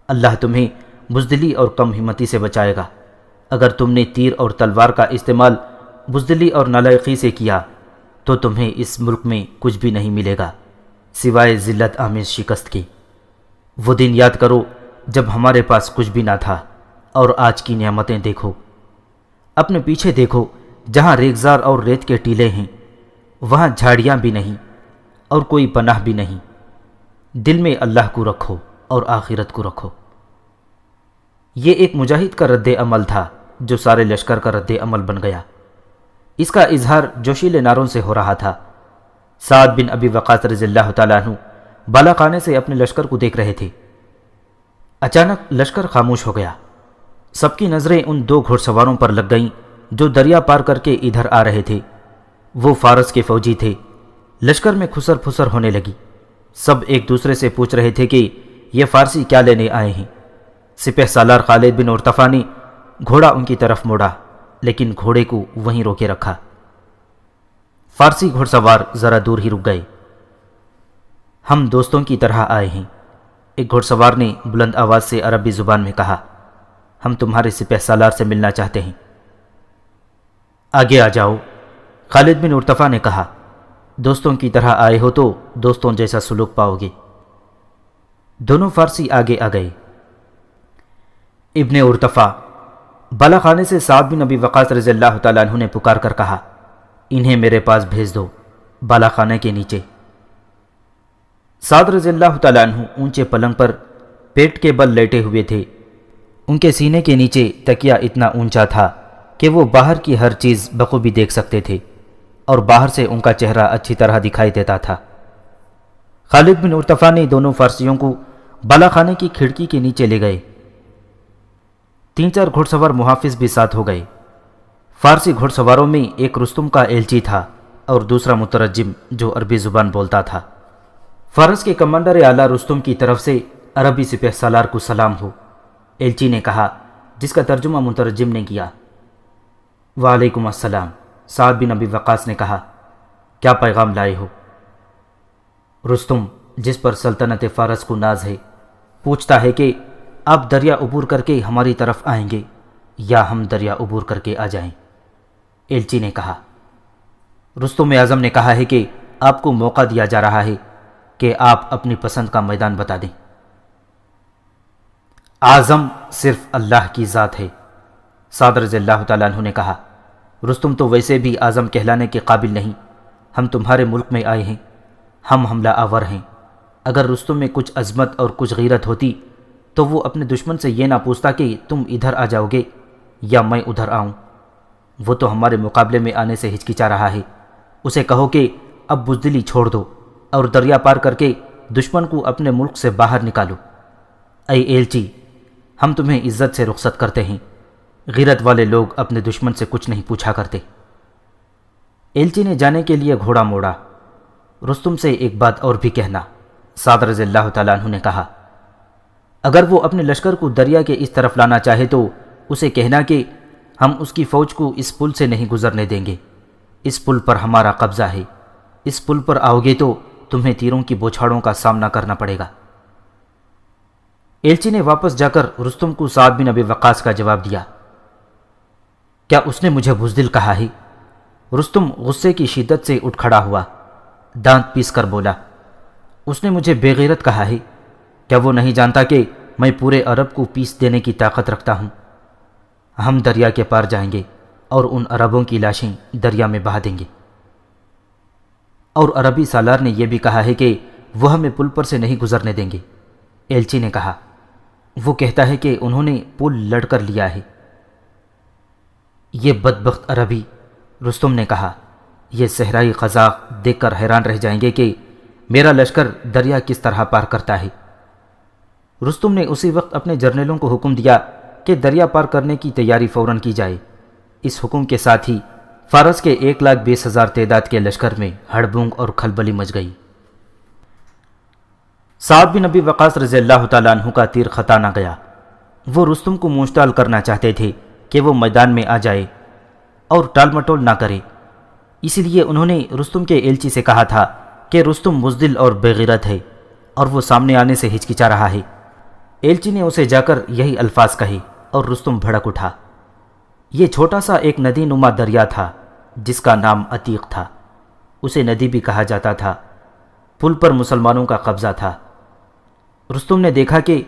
اللہ تمہیں بزدلی اور کم ہمتی سے بچائے گا۔ اگر تم نے تیر اور تلوار کا استعمال بزدلی اور نالائقی سے کیا تو تمہیں اس ملک میں کچھ بھی نہیں ملے گا سوائے ذلت آمیز شکست کی۔ وہ دن یاد کرو جب ہمارے پاس کچھ بھی نہ تھا اور آج کی نعمتیں دیکھو۔ اپنے پیچھے دیکھو، جہاں ریگزار اور ریت کے ٹیلے ہیں وہاں جھاڑیاں بھی نہیں اور کوئی پناہ بھی نہیں۔ دل میں اللہ کو رکھو اور آخرت کو رکھو۔ یہ ایک مجاہد کا رد عمل تھا جو سارے لشکر کا رد عمل بن گیا۔ اس کا اظہار جوشیلے نعروں سے ہو رہا تھا۔ سعد بن ابی وقاص رضی اللہ تعالیٰ عنہ بالا خانے سے اپنے لشکر کو دیکھ رہے تھے۔ اچانک لشکر خاموش ہو گیا۔ سب کی نظریں ان 2 گھوڑ سواروں پر لگ گئیں جو دریا پار کر کے ادھر آ رہے تھے۔ وہ فارس کے فوجی تھے۔ لشکر میں کھسر پھسر ہونے لگی۔ سب ایک دوسرے سے پوچھ رہے تھے کہ یہ فارسی کیا لینے آئے ہیں۔ سپہ سالار خالد بن ارطفا نے گھوڑا ان کی طرف موڑا لیکن گھوڑے کو وہیں روکے رکھا۔ فارسی گھوڑ سوار ذرا دور ہی رک گئے۔ ہم دوستوں کی طرح آئے ہیں، ایک گھوڑ سوار نے بلند آواز سے عربی زبان میں کہا۔ ہم تمہارے سپہ سالار سے ملنا چاہتے ہیں۔ آگے آ جاؤ، خالد بن ارطفا نے کہا۔ دوستوں کی طرح آئے ہو تو دوستوں جیسا سلوک پاؤ گے۔ دونوں فارسی آگے آ گئے۔ ابن ارطفا بالا خانے سے سعد بن ابی وقاص رضی اللہ تعالیٰ عنہ نے پکار کر کہا، انہیں میرے پاس بھیج دو، بالا خانے کے نیچے۔ سعد رضی اللہ تعالیٰ عنہ اونچے پلنگ پر پیٹ کے بل لیٹے ہوئے تھے۔ ان کے سینے کے نیچے تکیہ اتنا اونچا تھا کہ وہ باہر کی ہر چیز بخوبی دیکھ سکتے تھے اور باہر سے ان کا چہرہ اچھی طرح دکھائی دیتا تھا۔ خالد بن ارطفا نے دونوں فارسیوں کو بالا خانے کی کھڑکی کے نیچے لے گئے۔ 3-4 گھڑ سوار محافظ بھی ساتھ ہو گئے۔ فارسی گھڑ سواروں میں ایک رستم کا ایلچی تھا اور دوسرا مترجم جو عربی زبان بولتا تھا۔ فارس کے کمانڈر اعلیٰ رستم کی طرف سے عربی سپہ سالار کو سلام ہو۔ ایلچی نے کہا، جس کا ترجمہ مترجم نے کیا۔ وعلیکم السلام۔ سعد بن ابی وقاص نے کہا، کیا پیغام لائے ہو؟ رستم، جس پر سلطنت فارس کو ناز ہے، پوچھتا ہے کہ آپ دریا عبور کر کے ہماری طرف آئیں گے یا ہم دریا عبور کر کے آ جائیں؟ ایلچی نے کہا، رستم اعظم نے کہا ہے کہ آپ کو موقع دیا جا رہا ہے کہ آپ اپنی پسند کا میدان بتا دیں۔ اعظم صرف اللہ کی ذات ہے، سعد رضی اللہ تعالیٰ عنہ نے کہا۔ رستم تو ویسے بھی اعظم کہلانے کے قابل نہیں، ہم تمہارے ملک میں آئے ہیں، ہم حملہ آور ہیں۔ اگر رستم میں کچھ عظمت اور کچھ غیرت ہوتی تو وہ اپنے دشمن سے یہ نہ پوچھتا کہ تم ادھر آ جاؤ گے یا میں ادھر آؤں۔ وہ تو ہمارے مقابلے میں آنے سے ہچکچا رہا ہے۔ اسے کہو کہ اب بزدلی چھوڑ دو اور دریا پار کر کے دشمن کو اپنے ملک سے باہر نکالو۔ اے ایلچی، ہم تمہیں عزت سے رخصت کرتے ہیں، غیرت والے لوگ اپنے دشمن سے کچھ نہیں پوچھا کرتے۔ ایلچی نے جانے کے لیے گھوڑا موڑا۔ رستم سے ایک بات اور بھی کہنا، سعد رضی اللہ تعالیٰ عنہ نے کہا۔ اگر وہ اپنے لشکر کو دریا کے اس طرف لانا چاہے تو اسے کہنا کہ ہم اس کی فوج کو اس پل سے نہیں گزرنے دیں گے، اس پل پر ہمارا قبضہ ہے، اس پل پر آؤ گے تو تمہیں تیروں کی بوچھاڑوں کا سامنا کرنا پڑے گا۔ ایلچی نے واپس جا کر رستم کو سعد بن ابی وقاص کا جواب دیا۔ کیا اس نے مجھے بزدل کہا ہے؟ رستم غصے کی شدت سے اٹھ کھڑا ہوا، دانت پیس کر بولا، اس نے مجھے بے غیرت کہا ہے؟ کیا وہ نہیں جانتا کہ میں پورے عرب کو پیس دینے کی طاقت رکھتا ہوں؟ ہم دریا کے پار جائیں گے اور ان عربوں کی لاشیں دریا میں بہا دیں گے۔ اور عربی سالار نے یہ بھی کہا ہے کہ وہ ہمیں پل پر سے نہیں گزرنے دیں گے۔ ایلچی نے کہا، وہ کہتا ہے کہ انہوں نے پل لڑ کر لیا ہے۔ یہ بدبخت عربی، رستم نے کہا، یہ صحرائی قزاق دیکھ کر حیران رہ جائیں گے کہ میرا لشکر دریا کس طرح پار کرتا ہے۔ رستم نے اسی وقت اپنے جرنیلوں کو حکم دیا کہ دریا پار کرنے کی تیاری فوراً کی جائے۔ اس حکم کے ساتھ ہی فارس کے 1,20,000 تعداد کے لشکر میں ہڑبونگ اور کھلبلی مچ گئی۔ سعد بن ابی وقاص رضی اللہ تعالیٰ عنہ کا تیر خطا نہ گیا۔ وہ رستم کو منہ ٹال کرنا چاہتے تھے کہ وہ میدان میں آ جائے اور ٹال مٹول نہ کرے، اسی لیے انہوں نے رستم کے ایلچی سے کہا تھا کہ رستم بزدل اور بے غیرت ہے اور وہ سامنے آنے سے ہچکچا رہا ہے۔ ایلچی نے اسے جا کر یہی الفاظ کہے اور رستم بھڑک اٹھا۔ یہ چھوٹا سا ایک ندی نما دریا تھا جس کا نام عتیق تھا، اسے ندی بھی کہا جاتا تھا۔ پل پر مسلمانوں کا قبضہ تھا۔ رستم نے دیکھا کہ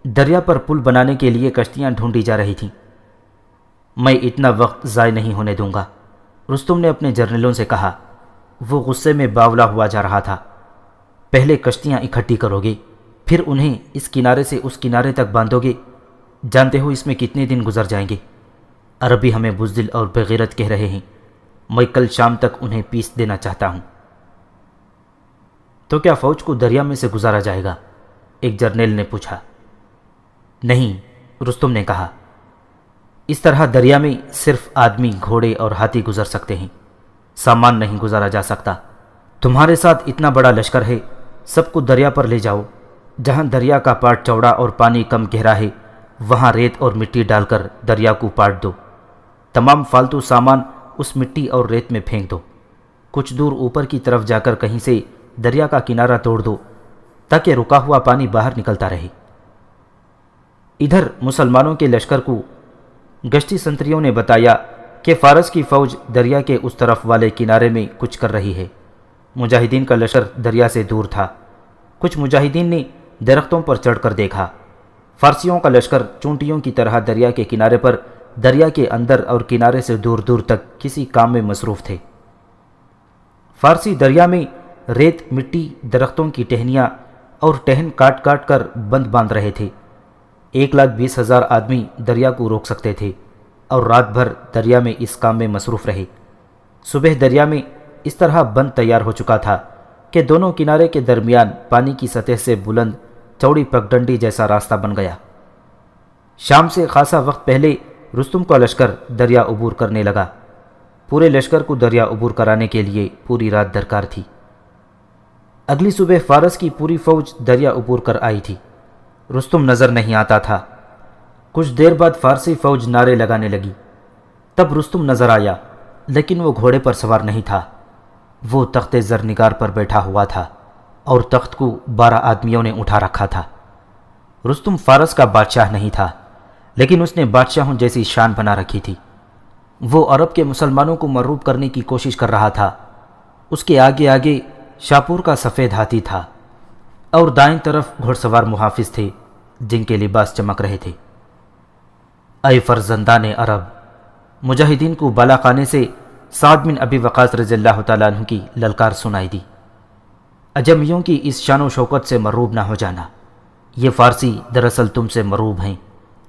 دریا پر پل بنانے کے لیے کشتیاں ڈھونڈی جا رہی تھیں۔ میں اتنا وقت ضائع نہیں ہونے دوں گا، رستم نے اپنے جرنیلوں سے کہا۔ وہ غصے میں باولا ہوا جا رہا تھا۔ پہلے کشتیاں اکٹھی کرو گے، پھر انہیں اس کنارے سے اس کنارے تک باندھو گے، جانتے ہو اس میں کتنے دن گزر جائیں گے؟ عربی ہمیں بزدل اور بغیرت کہہ رہے ہیں، میں کل شام تک انہیں پیس دینا چاہتا ہوں۔ تو کیا فوج کو دریا میں سے گزارا جائے گا؟ ایک جرنیل نے پوچھا۔ نہیں، رستم نے کہا، اس طرح دریا میں صرف آدمی، گھوڑے اور ہاتھی گزر سکتے ہیں، سامان نہیں گزارا جا سکتا۔ تمہارے ساتھ اتنا بڑا لشکر ہے، سب کو دریا پر لے جاؤ، جہاں دریا کا پاٹ چوڑا اور پانی کم گہرا ہے وہاں ریت اور مٹی ڈال کر دریا کو پاٹ دو، تمام فالتو سامان اس مٹی اور ریت میں پھینک دو، کچھ دور اوپر کی طرف جا کر کہیں سے دریا کا کنارہ توڑ دو تاکہ رکا ہوا پانی باہر نکلتا رہے۔ ادھر مسلمانوں کے لشکر کو گشتی سنتریوں نے بتایا کہ فارس کی فوج دریا کے اس طرف والے کنارے میں کچھ کر رہی ہے۔ مجاہدین کا لشکر دریا سے دور تھا۔ کچھ مجاہدین نے درختوں پر چڑھ کر دیکھا۔ فارسیوں کا لشکر چونٹیوں کی طرح دریا کے کنارے پر، دریا کے اندر اور کنارے سے دور دور تک کسی کام میں مصروف تھے۔ فارسی دریا میں ریت، مٹی، درختوں کی ٹہنیاں اور ٹہن کاٹ کاٹ کر بند باندھ رہے تھے۔ 1,20,000 آدمی دریا کو روک سکتے تھے اور رات بھر دریا میں اس کام میں مصروف رہے۔ صبح دریا میں اس طرح بند تیار ہو چکا تھا کہ دونوں کنارے کے درمیان پانی کی سطح سے بلند چوڑی پگڈنڈی جیسا راستہ بن گیا۔ شام سے خاصا وقت پہلے رستم کا لشکر دریا عبور کرنے لگا۔ پورے لشکر کو دریا عبور کرانے کے لیے پوری رات درکار تھی۔ اگلی صبح فارس کی پوری فوج دریا عبور کر آئی تھی۔ رستم نظر نہیں آتا تھا۔ کچھ دیر بعد فارسی فوج نعرے لگانے لگی۔ تب رستم نظر آیا، لیکن وہ گھوڑے پر سوار نہیں تھا۔ وہ تخت زرنگار پر بیٹھا ہوا تھا اور تخت کو 12 آدمیوں نے اٹھا رکھا تھا۔ رستم فارس کا بادشاہ نہیں تھا، لیکن اس نے بادشاہوں جیسی شان بنا رکھی تھی۔ وہ عرب کے مسلمانوں کو مرعوب کرنے کی کوشش کر رہا تھا۔ اس کے آگے آگے شاپور کا سفید ہاتھی تھا اور دائیں طرف گھڑ سوار محافظ تھے جن کے لباس چمک رہے تھے۔ اے فرزندان عرب! مجاہدین کو بالا خانے سے سعد بن ابی وقاص رضی اللہ تعالیٰ عنہ کی للکار سنائی دی۔ اجمیوں کی اس شان و شوکت سے مرعوب نہ ہو جانا۔ یہ فارسی دراصل تم سے مرعوب ہیں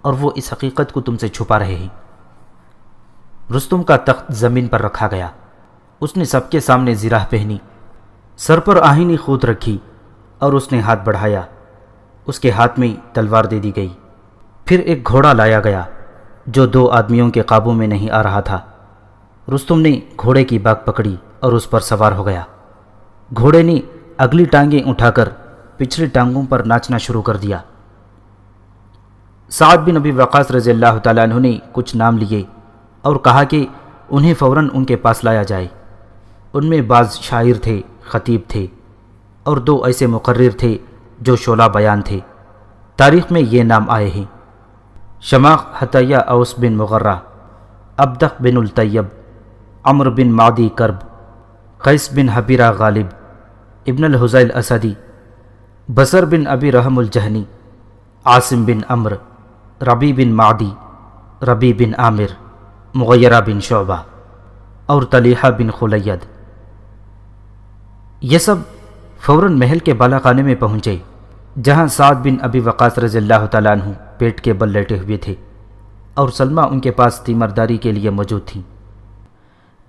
اور وہ اس حقیقت کو تم سے چھپا رہے ہیں۔ رستم کا تخت زمین پر رکھا گیا۔ اس نے سب کے سامنے زرہ پہنی، سر پر آہنی خود رکھی اور اس نے ہاتھ بڑھایا۔ اس کے ہاتھ میں تلوار دے دی گئی۔ پھر ایک گھوڑا لایا گیا جو 2 آدمیوں کے قابو میں نہیں آ رہا تھا۔ رستم نے گھوڑے کی باک پکڑی اور اس پر سوار ہو گیا۔ گھوڑے نے اگلی ٹانگیں اٹھا کر پچھلی ٹانگوں پر ناچنا شروع کر دیا۔ سعد بن ابی وقاص رضی اللہ تعالیٰ عنہ نے کچھ نام لیے اور کہا کہ انہیں فوراً ان کے پاس لایا جائے۔ ان میں بعض شاعر تھے، خطیب تھے اور 2 ایسے مقرر تھے جو شعلہ بیان تھے۔ تاریخ میں یہ نام آئے ہیں: شماخ حتیہ اوس بن مغرہ، ابدق بن الطیب، عمر بن معدی کرب، قیس بن حبیرہ غالب، ابن الحزیل اسدی، بصر بن ابی رحم الجہنی، عاصم بن عمر، ربی بن معدی، ربی بن عامر، مغیرہ بن شعبہ اور طلیحہ بن خلید۔ یہ سب فوراً محل کے بالا خانے میں پہنچے جہاں سعد بن ابی وقاص رضی اللہ تعالیٰ عنہ پیٹ کے بل لیٹے ہوئے تھے اور سلمہ ان کے پاس تیمارداری کے لیے موجود تھیں۔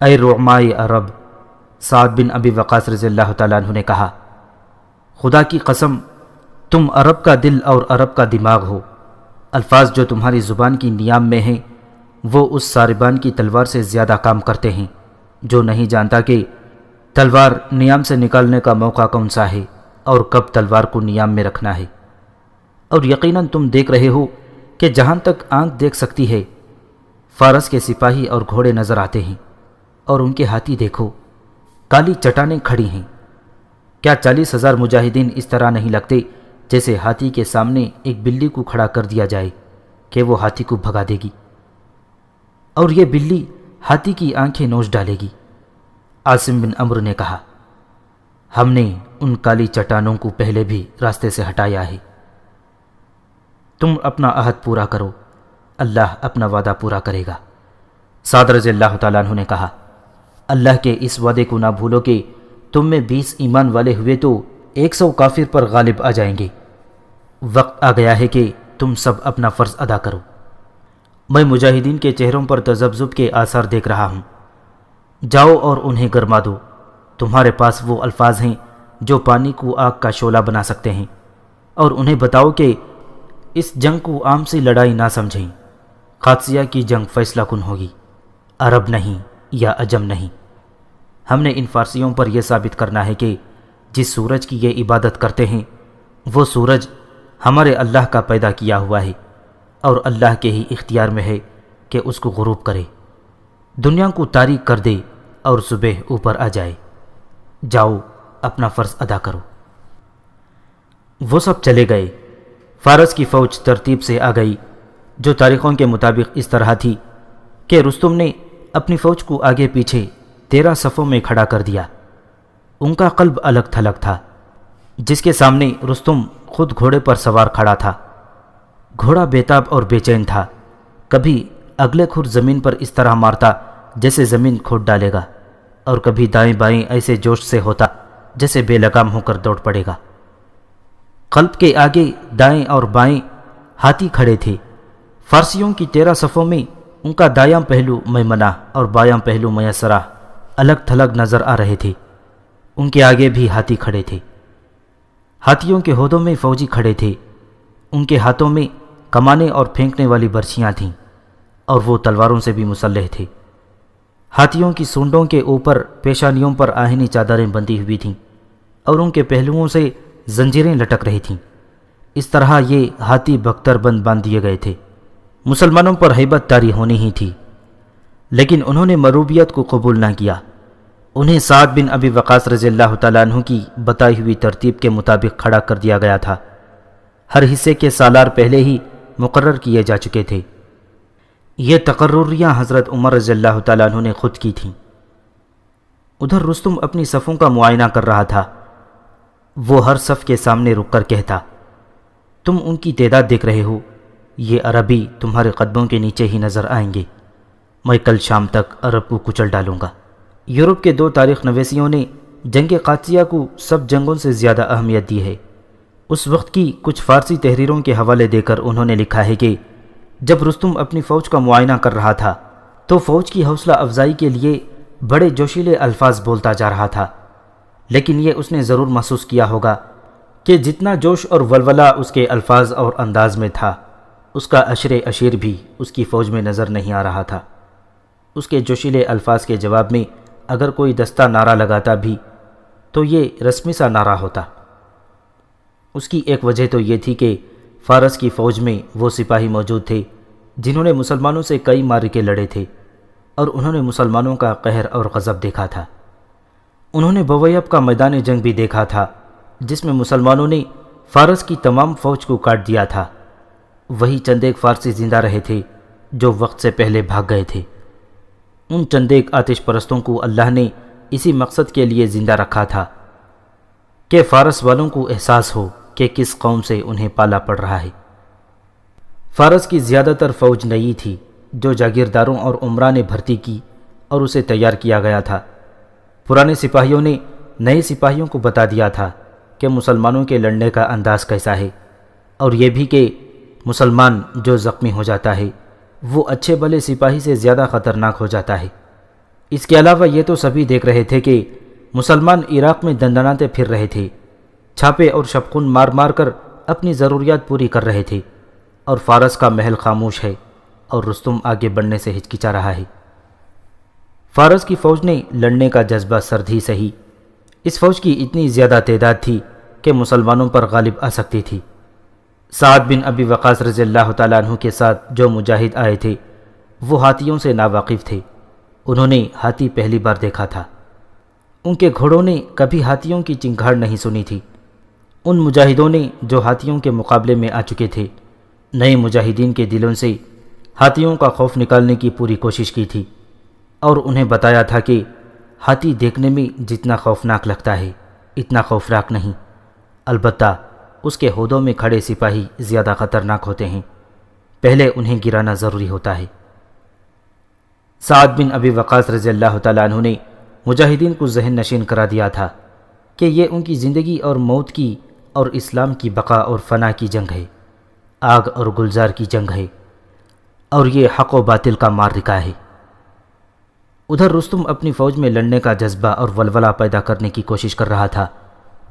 اے رعمائے عرب! سعد بن ابی وقاص رضی اللہ تعالیٰ عنہ نے کہا، خدا کی قسم تم عرب کا دل اور عرب کا دماغ ہو۔ الفاظ جو تمہاری زبان کی نیام میں ہیں وہ اس ساربان کی تلوار سے زیادہ کام کرتے ہیں جو نہیں جانتا کہ تلوار نیام سے نکالنے کا موقع کون سا ہے اور کب تلوار کو نیام میں رکھنا ہے۔ اور یقیناً تم دیکھ رہے ہو کہ جہاں تک آنکھ دیکھ سکتی ہے فارس کے سپاہی اور گھوڑے نظر آتے ہیں، اور ان کے ہاتھی دیکھو، کالی چٹانیں کھڑی ہیں۔ کیا 40,000 مجاہدین اس طرح نہیں لگتے جیسے ہاتھی کے سامنے ایک بلی کو کھڑا کر دیا جائے کہ وہ ہاتھی کو بھگا دے گی، اور یہ بلی ہاتھی کی آنکھیں نوچ ڈالے گی۔ عاصم بن عمرو نے کہا، ہم نے ان کالی چٹانوں کو پہلے بھی راستے سے ہٹایا ہے۔ تم اپنا عہد پورا کرو، اللہ اپنا وعدہ پورا کرے گا۔ سعد رضی اللہ تعالیٰ عنہ نے کہا، اللہ کے اس وعدے کو نہ بھولو کہ تم میں 20 ایمان والے ہوئے تو 100 کافر پر غالب آ جائیں گے۔ وقت آ گیا ہے کہ تم سب اپنا فرض ادا کرو۔ میں مجاہدین کے چہروں پر تذبذب کے آثار دیکھ رہا ہوں۔ جاؤ اور انہیں گرما دو۔ تمہارے پاس وہ الفاظ ہیں جو پانی کو آگ کا شعلہ بنا سکتے ہیں، اور انہیں بتاؤ کہ اس جنگ کو عام سی لڑائی نہ سمجھیں۔ قادسیہ کی جنگ فیصلہ کن ہوگی، عرب نہیں یا عجم نہیں۔ ہم نے ان فارسیوں پر یہ ثابت کرنا ہے کہ جس سورج کی یہ عبادت کرتے ہیں وہ سورج ہمارے اللہ کا پیدا کیا ہوا ہے، اور اللہ کے ہی اختیار میں ہے کہ اس کو غروب کرے، دنیا کو تاریک کر دے اور صبح اوپر آ جائے۔ جاؤ اپنا فرض ادا کرو۔ وہ سب چلے گئے۔ فارس کی فوج ترتیب سے آ گئی، جو تاریخوں کے مطابق اس طرح تھی کہ رستم نے اپنی فوج کو آگے پیچھے 13 صفوں میں کھڑا کر دیا۔ ان کا قلب الگ تھلگ تھا۔ جس کے سامنے رستم خود گھوڑے پر سوار کھڑا تھا۔ گھوڑا بےتاب اور بے چین تھا، کبھی اگلے کھر زمین پر اس طرح مارتا جیسے زمین کھود ڈالے گا، اور کبھی دائیں بائیں ایسے جوش سے ہوتا جیسے بے لگام ہو کر دوڑ پڑے گا۔ قلب کے آگے دائیں اور بائیں ہاتھی کھڑے تھے۔ فارسیوں کی 13 صفوں میں ان کا دایاں پہلو میمنہ اور بایاں پہلو میسرہ الگ تھلگ نظر آ رہے تھے۔ ان کے آگے بھی ہاتھی کھڑے تھے۔ ہاتھیوں کے ہودوں میں فوجی کھڑے تھے۔ ان کے ہاتھوں میں کمانے اور پھینکنے والی برچھیاں تھیں اور وہ تلواروں سے بھی مسلح تھے۔ ہاتھیوں کی سونڈوں کے اوپر پیشانیوں پر آہنی چادریں بندھی ہوئی تھیں اور ان کے پہلوؤں سے زنجیریں لٹک رہی تھیں۔ اس طرح یہ ہاتھی بختر بند باندھ دیے گئے تھے۔ مسلمانوں پر ہیبت طاری ہونی ہی تھی، لیکن انہوں نے مروبیت کو قبول نہ کیا۔ انہیں سعد بن ابی وقاص رضی اللہ تعالیٰ عنہ کی بتائی ہوئی ترتیب کے مطابق کھڑا کر دیا گیا تھا۔ ہر حصے کے سالار پہلے ہی مقرر کیے جا چکے تھے۔ یہ تقرریاں حضرت عمر رضی اللہ تعالیٰ عنہ نے خود کی تھیں۔ ادھر رستم اپنی صفوں کا معائنہ کر رہا تھا۔ وہ ہر صف کے سامنے رک کر کہتا، تم ان کی تعداد دیکھ رہے ہو، یہ عربی تمہارے قدموں کے نیچے ہی نظر آئیں گے۔ میں کل شام تک عرب کو کچل ڈالوں گا۔ یورپ کے 2 تاریخ نویسیوں نے جنگ قادسیہ کو سب جنگوں سے زیادہ اہمیت دی ہے۔ اس وقت کی کچھ فارسی تحریروں کے حوالے دے کر انہوں نے لکھا ہے کہ جب رستم اپنی فوج کا معائنہ کر رہا تھا تو فوج کی حوصلہ افزائی کے لیے بڑے جوشیلے الفاظ بولتا جا رہا تھا، لیکن یہ اس نے ضرور محسوس کیا ہوگا کہ جتنا جوش اور ولولہ اس کے الفاظ اور انداز میں تھا، اس کا اشیر بھی اس کی فوج میں نظر نہیں آ رہا تھا۔ اس کے جوشیلے الفاظ کے جواب میں اگر کوئی دستہ نعرہ لگاتا بھی تو یہ رسمی سا نعرہ ہوتا۔ اس کی ایک وجہ تو یہ تھی کہ فارس کی فوج میں وہ سپاہی موجود تھے جنہوں نے مسلمانوں سے کئی معرکے لڑے تھے اور انہوں نے مسلمانوں کا قہر اور غضب دیکھا تھا۔ انہوں نے بویب کا میدان جنگ بھی دیکھا تھا جس میں مسلمانوں نے فارس کی تمام فوج کو کاٹ دیا تھا۔ وہی چند ایک فارسی زندہ رہے تھے جو وقت سے پہلے بھاگ گئے تھے۔ ان چند ایک آتش پرستوں کو اللہ نے اسی مقصد کے لیے زندہ رکھا تھا کہ فارس والوں کو احساس ہو کہ کس قوم سے انہیں پالا پڑ رہا ہے۔ فارس کی زیادہ تر فوج نئی تھی جو جاگیرداروں اور عمرا نے بھرتی کی اور اسے تیار کیا گیا تھا۔ پرانے سپاہیوں نے نئے سپاہیوں کو بتا دیا تھا کہ مسلمانوں کے لڑنے کا انداز کیسا ہے، اور یہ بھی کہ مسلمان جو زخمی ہو جاتا ہے وہ اچھے بھلے سپاہی سے زیادہ خطرناک ہو جاتا ہے۔ اس کے علاوہ یہ تو سبھی دیکھ رہے تھے کہ مسلمان عراق میں دندناتے پھر رہے تھے، چھاپے اور شپقن مار مار کر اپنی ضروریات پوری کر رہے تھے، اور فارس کا محل خاموش ہے اور رستم آگے بڑھنے سے ہچکچا رہا ہے۔ فارس کی فوج نے لڑنے کا جذبہ سرد ہی سہی۔ اس فوج کی اتنی زیادہ تعداد تھی کہ مسلمانوں پر غالب آ سکتی تھی۔ سعد بن ابی وقاص رضی اللہ تعالیٰ عنہ کے ساتھ جو مجاہد آئے تھے وہ ہاتھیوں سے ناواقف تھے۔ انہوں نے ہاتھی پہلی بار دیکھا تھا۔ ان کے گھوڑوں نے کبھی ہاتھیوں کی چنگھاڑ نہیں سنی تھی۔ ان مجاہدوں نے جو ہاتھیوں کے مقابلے میں آ چکے تھے، نئے مجاہدین کے دلوں سے ہاتھیوں کا خوف نکالنے کی پوری کوشش کی تھی، اور انہیں بتایا تھا کہ ہاتھی دیکھنے میں جتنا خوفناک لگتا ہے اتنا خوفناک نہیں، البتہ اس کے ہودوں میں کھڑے سپاہی زیادہ خطرناک ہوتے ہیں، پہلے انہیں گرانا ضروری ہوتا ہے۔ سعد بن ابی وقاص رضی اللہ تعالیٰ عنہ نے مجاہدین کو ذہن نشین کرا دیا تھا کہ یہ ان کی زندگی اور موت کی اور اسلام کی بقا اور فنا کی جنگ ہے، آگ اور گلزار کی جنگ ہے، اور یہ حق و باطل کا معرکہ ہے۔ ادھر رستم اپنی فوج میں لڑنے کا جذبہ اور ولولہ پیدا کرنے کی کوشش کر رہا تھا،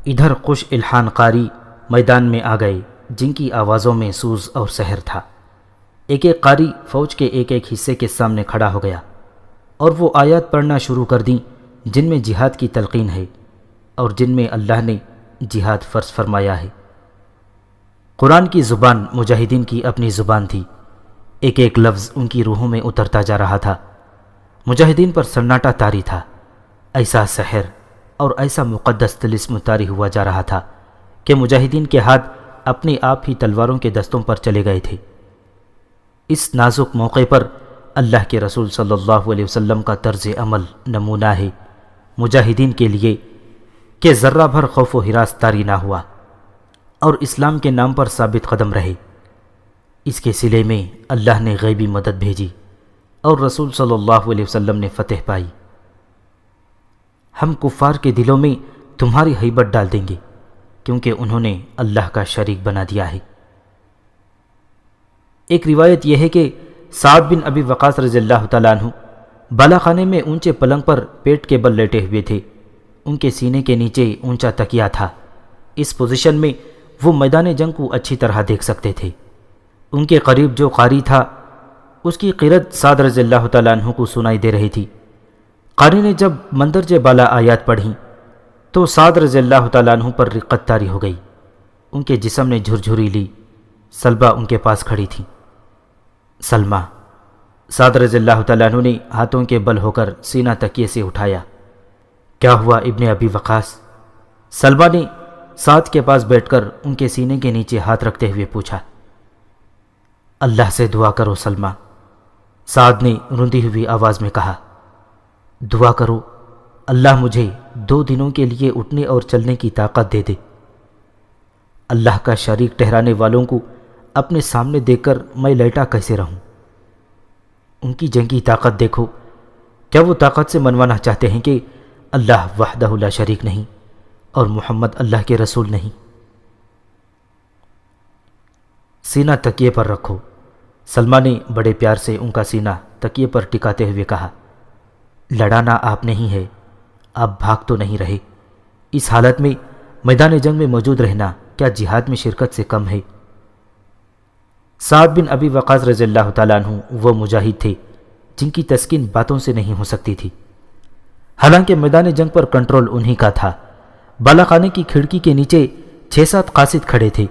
ادھر خوش الحان قاری میدان میں آ گئے جن کی آوازوں میں سوز اور سحر تھا۔ ایک ایک قاری فوج کے ایک ایک حصے کے سامنے کھڑا ہو گیا اور وہ آیات پڑھنا شروع کر دیں جن میں جہاد کی تلقین ہے اور جن میں اللہ نے جہاد فرض فرمایا ہے۔ قرآن کی زبان مجاہدین کی اپنی زبان تھی، ایک ایک لفظ ان کی روحوں میں اترتا جا رہا تھا۔ مجاہدین پر سناٹا طاری تھا، ایسا سحر اور ایسا مقدس طلسم طاری ہوا جا رہا تھا کہ مجاہدین کے ہاتھ اپنے آپ ہی تلواروں کے دستوں پر چلے گئے تھے۔ اس نازک موقع پر اللہ کے رسول صلی اللہ علیہ وسلم کا طرز عمل نمونہ ہے مجاہدین کے لیے کہ ذرہ بھر خوف و ہراس طاری نہ ہوا اور اسلام کے نام پر ثابت قدم رہے۔ اس کے صلے میں اللہ نے غیبی مدد بھیجی اور رسول صلی اللہ علیہ وسلم نے فتح پائی۔ ہم کفار کے دلوں میں تمہاری ہیبت ڈال دیں گے، کیونکہ انہوں نے اللہ کا شریک بنا دیا ہے۔ ایک روایت یہ ہے کہ سعد بن ابی وقاص رضی اللہ تعالیٰ عنہ بالا خانے میں اونچے پلنگ پر پیٹ کے بل لیٹے ہوئے تھے۔ ان کے سینے کے نیچے اونچا تکیہ تھا۔ اس پوزیشن میں وہ میدان جنگ کو اچھی طرح دیکھ سکتے تھے۔ ان کے قریب جو قاری تھا اس کی قرأت سعد رضی اللہ تعالیٰ عنہ کو سنائی دے رہی تھی۔ قاری نے جب مندرجہ بالا آیات پڑھیں تو سعد رضی اللہ تعالیٰ عنہ پر رقت طاری ہو گئی۔ ان کے جسم نے جھرجھری لی۔ سلمہ ان کے پاس کھڑی تھی۔ سلمہ، سعد رضی اللہ تعالیٰ عنہ نے ہاتھوں کے بل ہو کر سینہ تکیے سے اٹھایا۔ کیا ہوا ابن ابی وقاص؟ سلمہ نے سعد کے پاس بیٹھ کر ان کے سینے کے نیچے ہاتھ رکھتے ہوئے پوچھا۔ اللہ سے دعا کرو سلمہ، سعد نے روندی ہوئی آواز میں کہا۔ دعا کرو اللہ مجھے 2 دنوں کے لیے اٹھنے اور چلنے کی طاقت دے دے۔ اللہ کا شریک ٹھہرانے والوں کو اپنے سامنے دیکھ کر میں لیٹا کیسے رہوں؟ ان کی جنگی طاقت دیکھو۔ کیا وہ طاقت سے منوانا چاہتے ہیں کہ اللہ وحدہ لا شریک نہیں اور محمد اللہ کے رسول نہیں؟ سینہ تکیے پر رکھو، سلمہ نے بڑے پیار سے ان کا سینہ تکیے پر ٹکاتے ہوئے کہا۔ لڑانا آپ نہیں ہے، آپ بھاگ تو نہیں رہے۔ اس حالت میں میدان جنگ میں موجود رہنا کیا جہاد میں شرکت سے کم ہے؟ سعد بن ابی وقاص رضی اللہ تعالیٰ عنہ وہ مجاہد تھے جن کی تسکین باتوں سے نہیں ہو سکتی تھی۔ حالانکہ میدان جنگ پر کنٹرول انہی کا تھا۔ بالا خانے کی کھڑکی کے نیچے 6-7 قاصد کھڑے تھے۔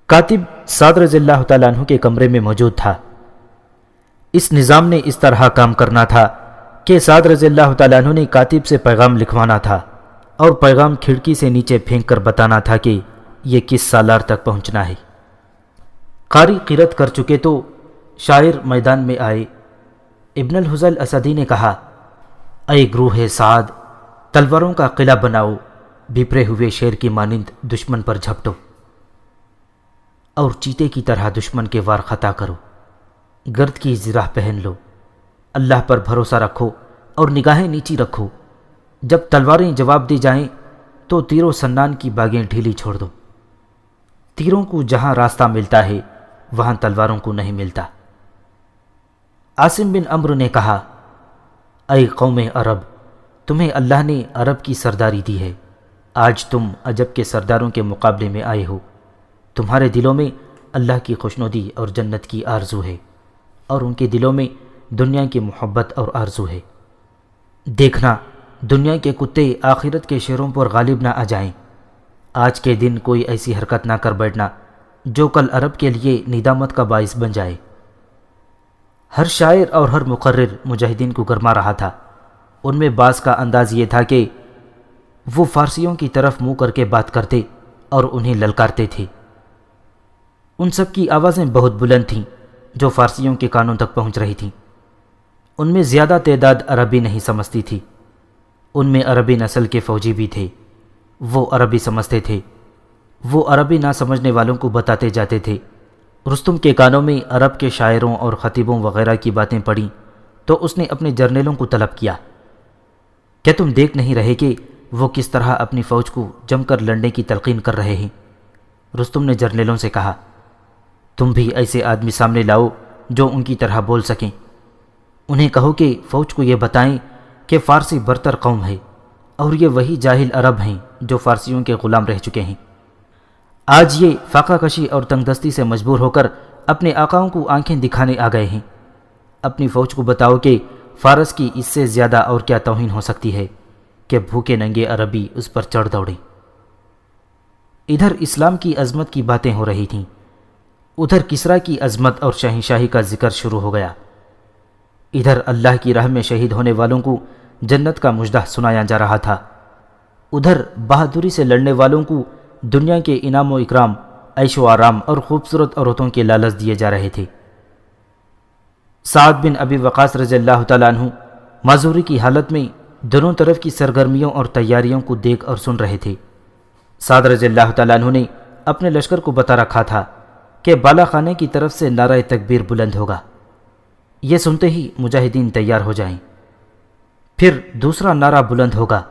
کاتب سعد رضی اللہ تعالیٰ عنہ کے کمرے میں موجود تھا۔ اس نظام نے اس طرح کام کرنا تھا کہ سعد رضی اللہ تعالیٰ عنہ نے کاتب سے پیغام لکھوانا تھا اور پیغام کھڑکی سے نیچے پھینک کر بتانا تھا کہ یہ کس سالار تک پہنچنا ہے۔ قاری قرأت کر چکے تو شاعر میدان میں آئے۔ ابن الحزل اسدی نے کہا، اے گروہ سعد، تلواروں کا قلعہ بناؤ، بپھرے ہوئے شیر کی مانند دشمن پر جھپٹو اور چیتے کی طرح دشمن کے وار خطا کرو۔ گرد کی زرہ پہن لو، اللہ پر بھروسہ رکھو اور نگاہیں نیچی رکھو۔ جب تلواریں جواب دی جائیں تو تیر و سنان کی باغیں ڈھیلی چھوڑ دو۔ تیروں کو جہاں راستہ ملتا ہے وہاں تلواروں کو نہیں ملتا۔ عاصم بن عمرو نے کہا، اے قوم عرب، تمہیں اللہ نے عرب کی سرداری دی ہے۔ آج تم عجب کے سرداروں کے مقابلے میں آئے ہو۔ تمہارے دلوں میں اللہ کی خوشنودی اور جنت کی آرزو ہے، اور ان کے دلوں میں دنیا کی محبت اور آرزو ہے۔ دیکھنا دنیا کے کتے آخرت کے شیروں پر غالب نہ آ جائیں۔ آج کے دن کوئی ایسی حرکت نہ کر بیٹھنا جو کل عرب کے لیے ندامت کا باعث بن جائے۔ ہر شاعر اور ہر مقرر مجاہدین کو گرما رہا تھا۔ ان میں بعض کا انداز یہ تھا کہ وہ فارسیوں کی طرف منہ کر کے بات کرتے اور انہیں للکارتے تھے۔ ان سب کی آوازیں بہت بلند تھیں جو فارسیوں کے کانوں تک پہنچ رہی تھیں۔ ان میں زیادہ تعداد عربی نہیں سمجھتی تھی۔ ان میں عربی نسل کے فوجی بھی تھے۔ وہ عربی سمجھتے تھے۔ وہ عربی نہ سمجھنے والوں کو بتاتے جاتے تھے۔ رستم کے کانوں میں عرب کے شاعروں اور خطیبوں وغیرہ کی باتیں پڑیں تو اس نے اپنے جرنیلوں کو طلب کیا، کیا تم دیکھ نہیں رہے کہ وہ کس طرح اپنی فوج کو جم کر لڑنے کی تلقین کر رہے ہیں؟ رستم نے جرنیلوں سے کہا، تم بھی ایسے آدمی سامنے لاؤ جو ان کی طرح بول سکیں۔ انہیں کہو کہ فوج کو یہ بتائیں کہ فارسی برتر قوم ہے اور یہ وہی جاہل عرب ہیں جو فارسیوں کے غلام رہ چکے ہیں۔ آج یہ فاقہ کشی اور تنگ دستی سے مجبور ہو کر اپنے آقاؤں کو آنکھیں دکھانے آ گئے ہیں۔ اپنی فوج کو بتاؤ کہ فارس کی اس سے زیادہ اور کیا توہین ہو سکتی ہے کہ بھوکے ننگے عربی اس پر چڑھ دوڑیں۔ ادھر اسلام کی عظمت کی باتیں ہو رہی تھیں، ادھر کسریٰ کی عظمت اور شہنشاہی کا ذکر شروع ہو گیا۔ ادھر اللہ کی راہ میں شہید ہونے والوں کو جنت کا مژدہ سنایا جا رہا تھا، ادھر بہادری سے لڑنے والوں کو دنیا کے انعام و اکرام، عیش و آرام اور خوبصورت عورتوں کے لالچ دیے جا رہے تھے۔ سعد بن ابی وقاص رضی اللہ تعالیٰ عنہ معذوری کی حالت میں دونوں طرف کی سرگرمیوں اور تیاریوں کو دیکھ اور سن رہے تھے۔ سعد رضی اللہ تعالیٰ عنہ نے اپنے لشکر کو بتا رکھا تھا کہ بالا خانے کی طرف سے نعرہ تکبیر بلند ہوگا۔ یہ سنتے ہی مجاہدین تیار ہو جائیں۔ پھر دوسرا نعرہ بلند ہوگا،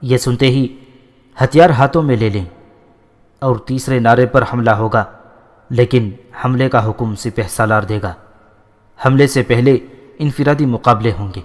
یہ سنتے ہی ہتھیار ہاتھوں میں لے لیں، اور تیسرے نعرے پر حملہ ہوگا، لیکن حملے کا حکم سپہ سالار دے گا۔ حملے سے پہلے انفرادی مقابلے ہوں گے۔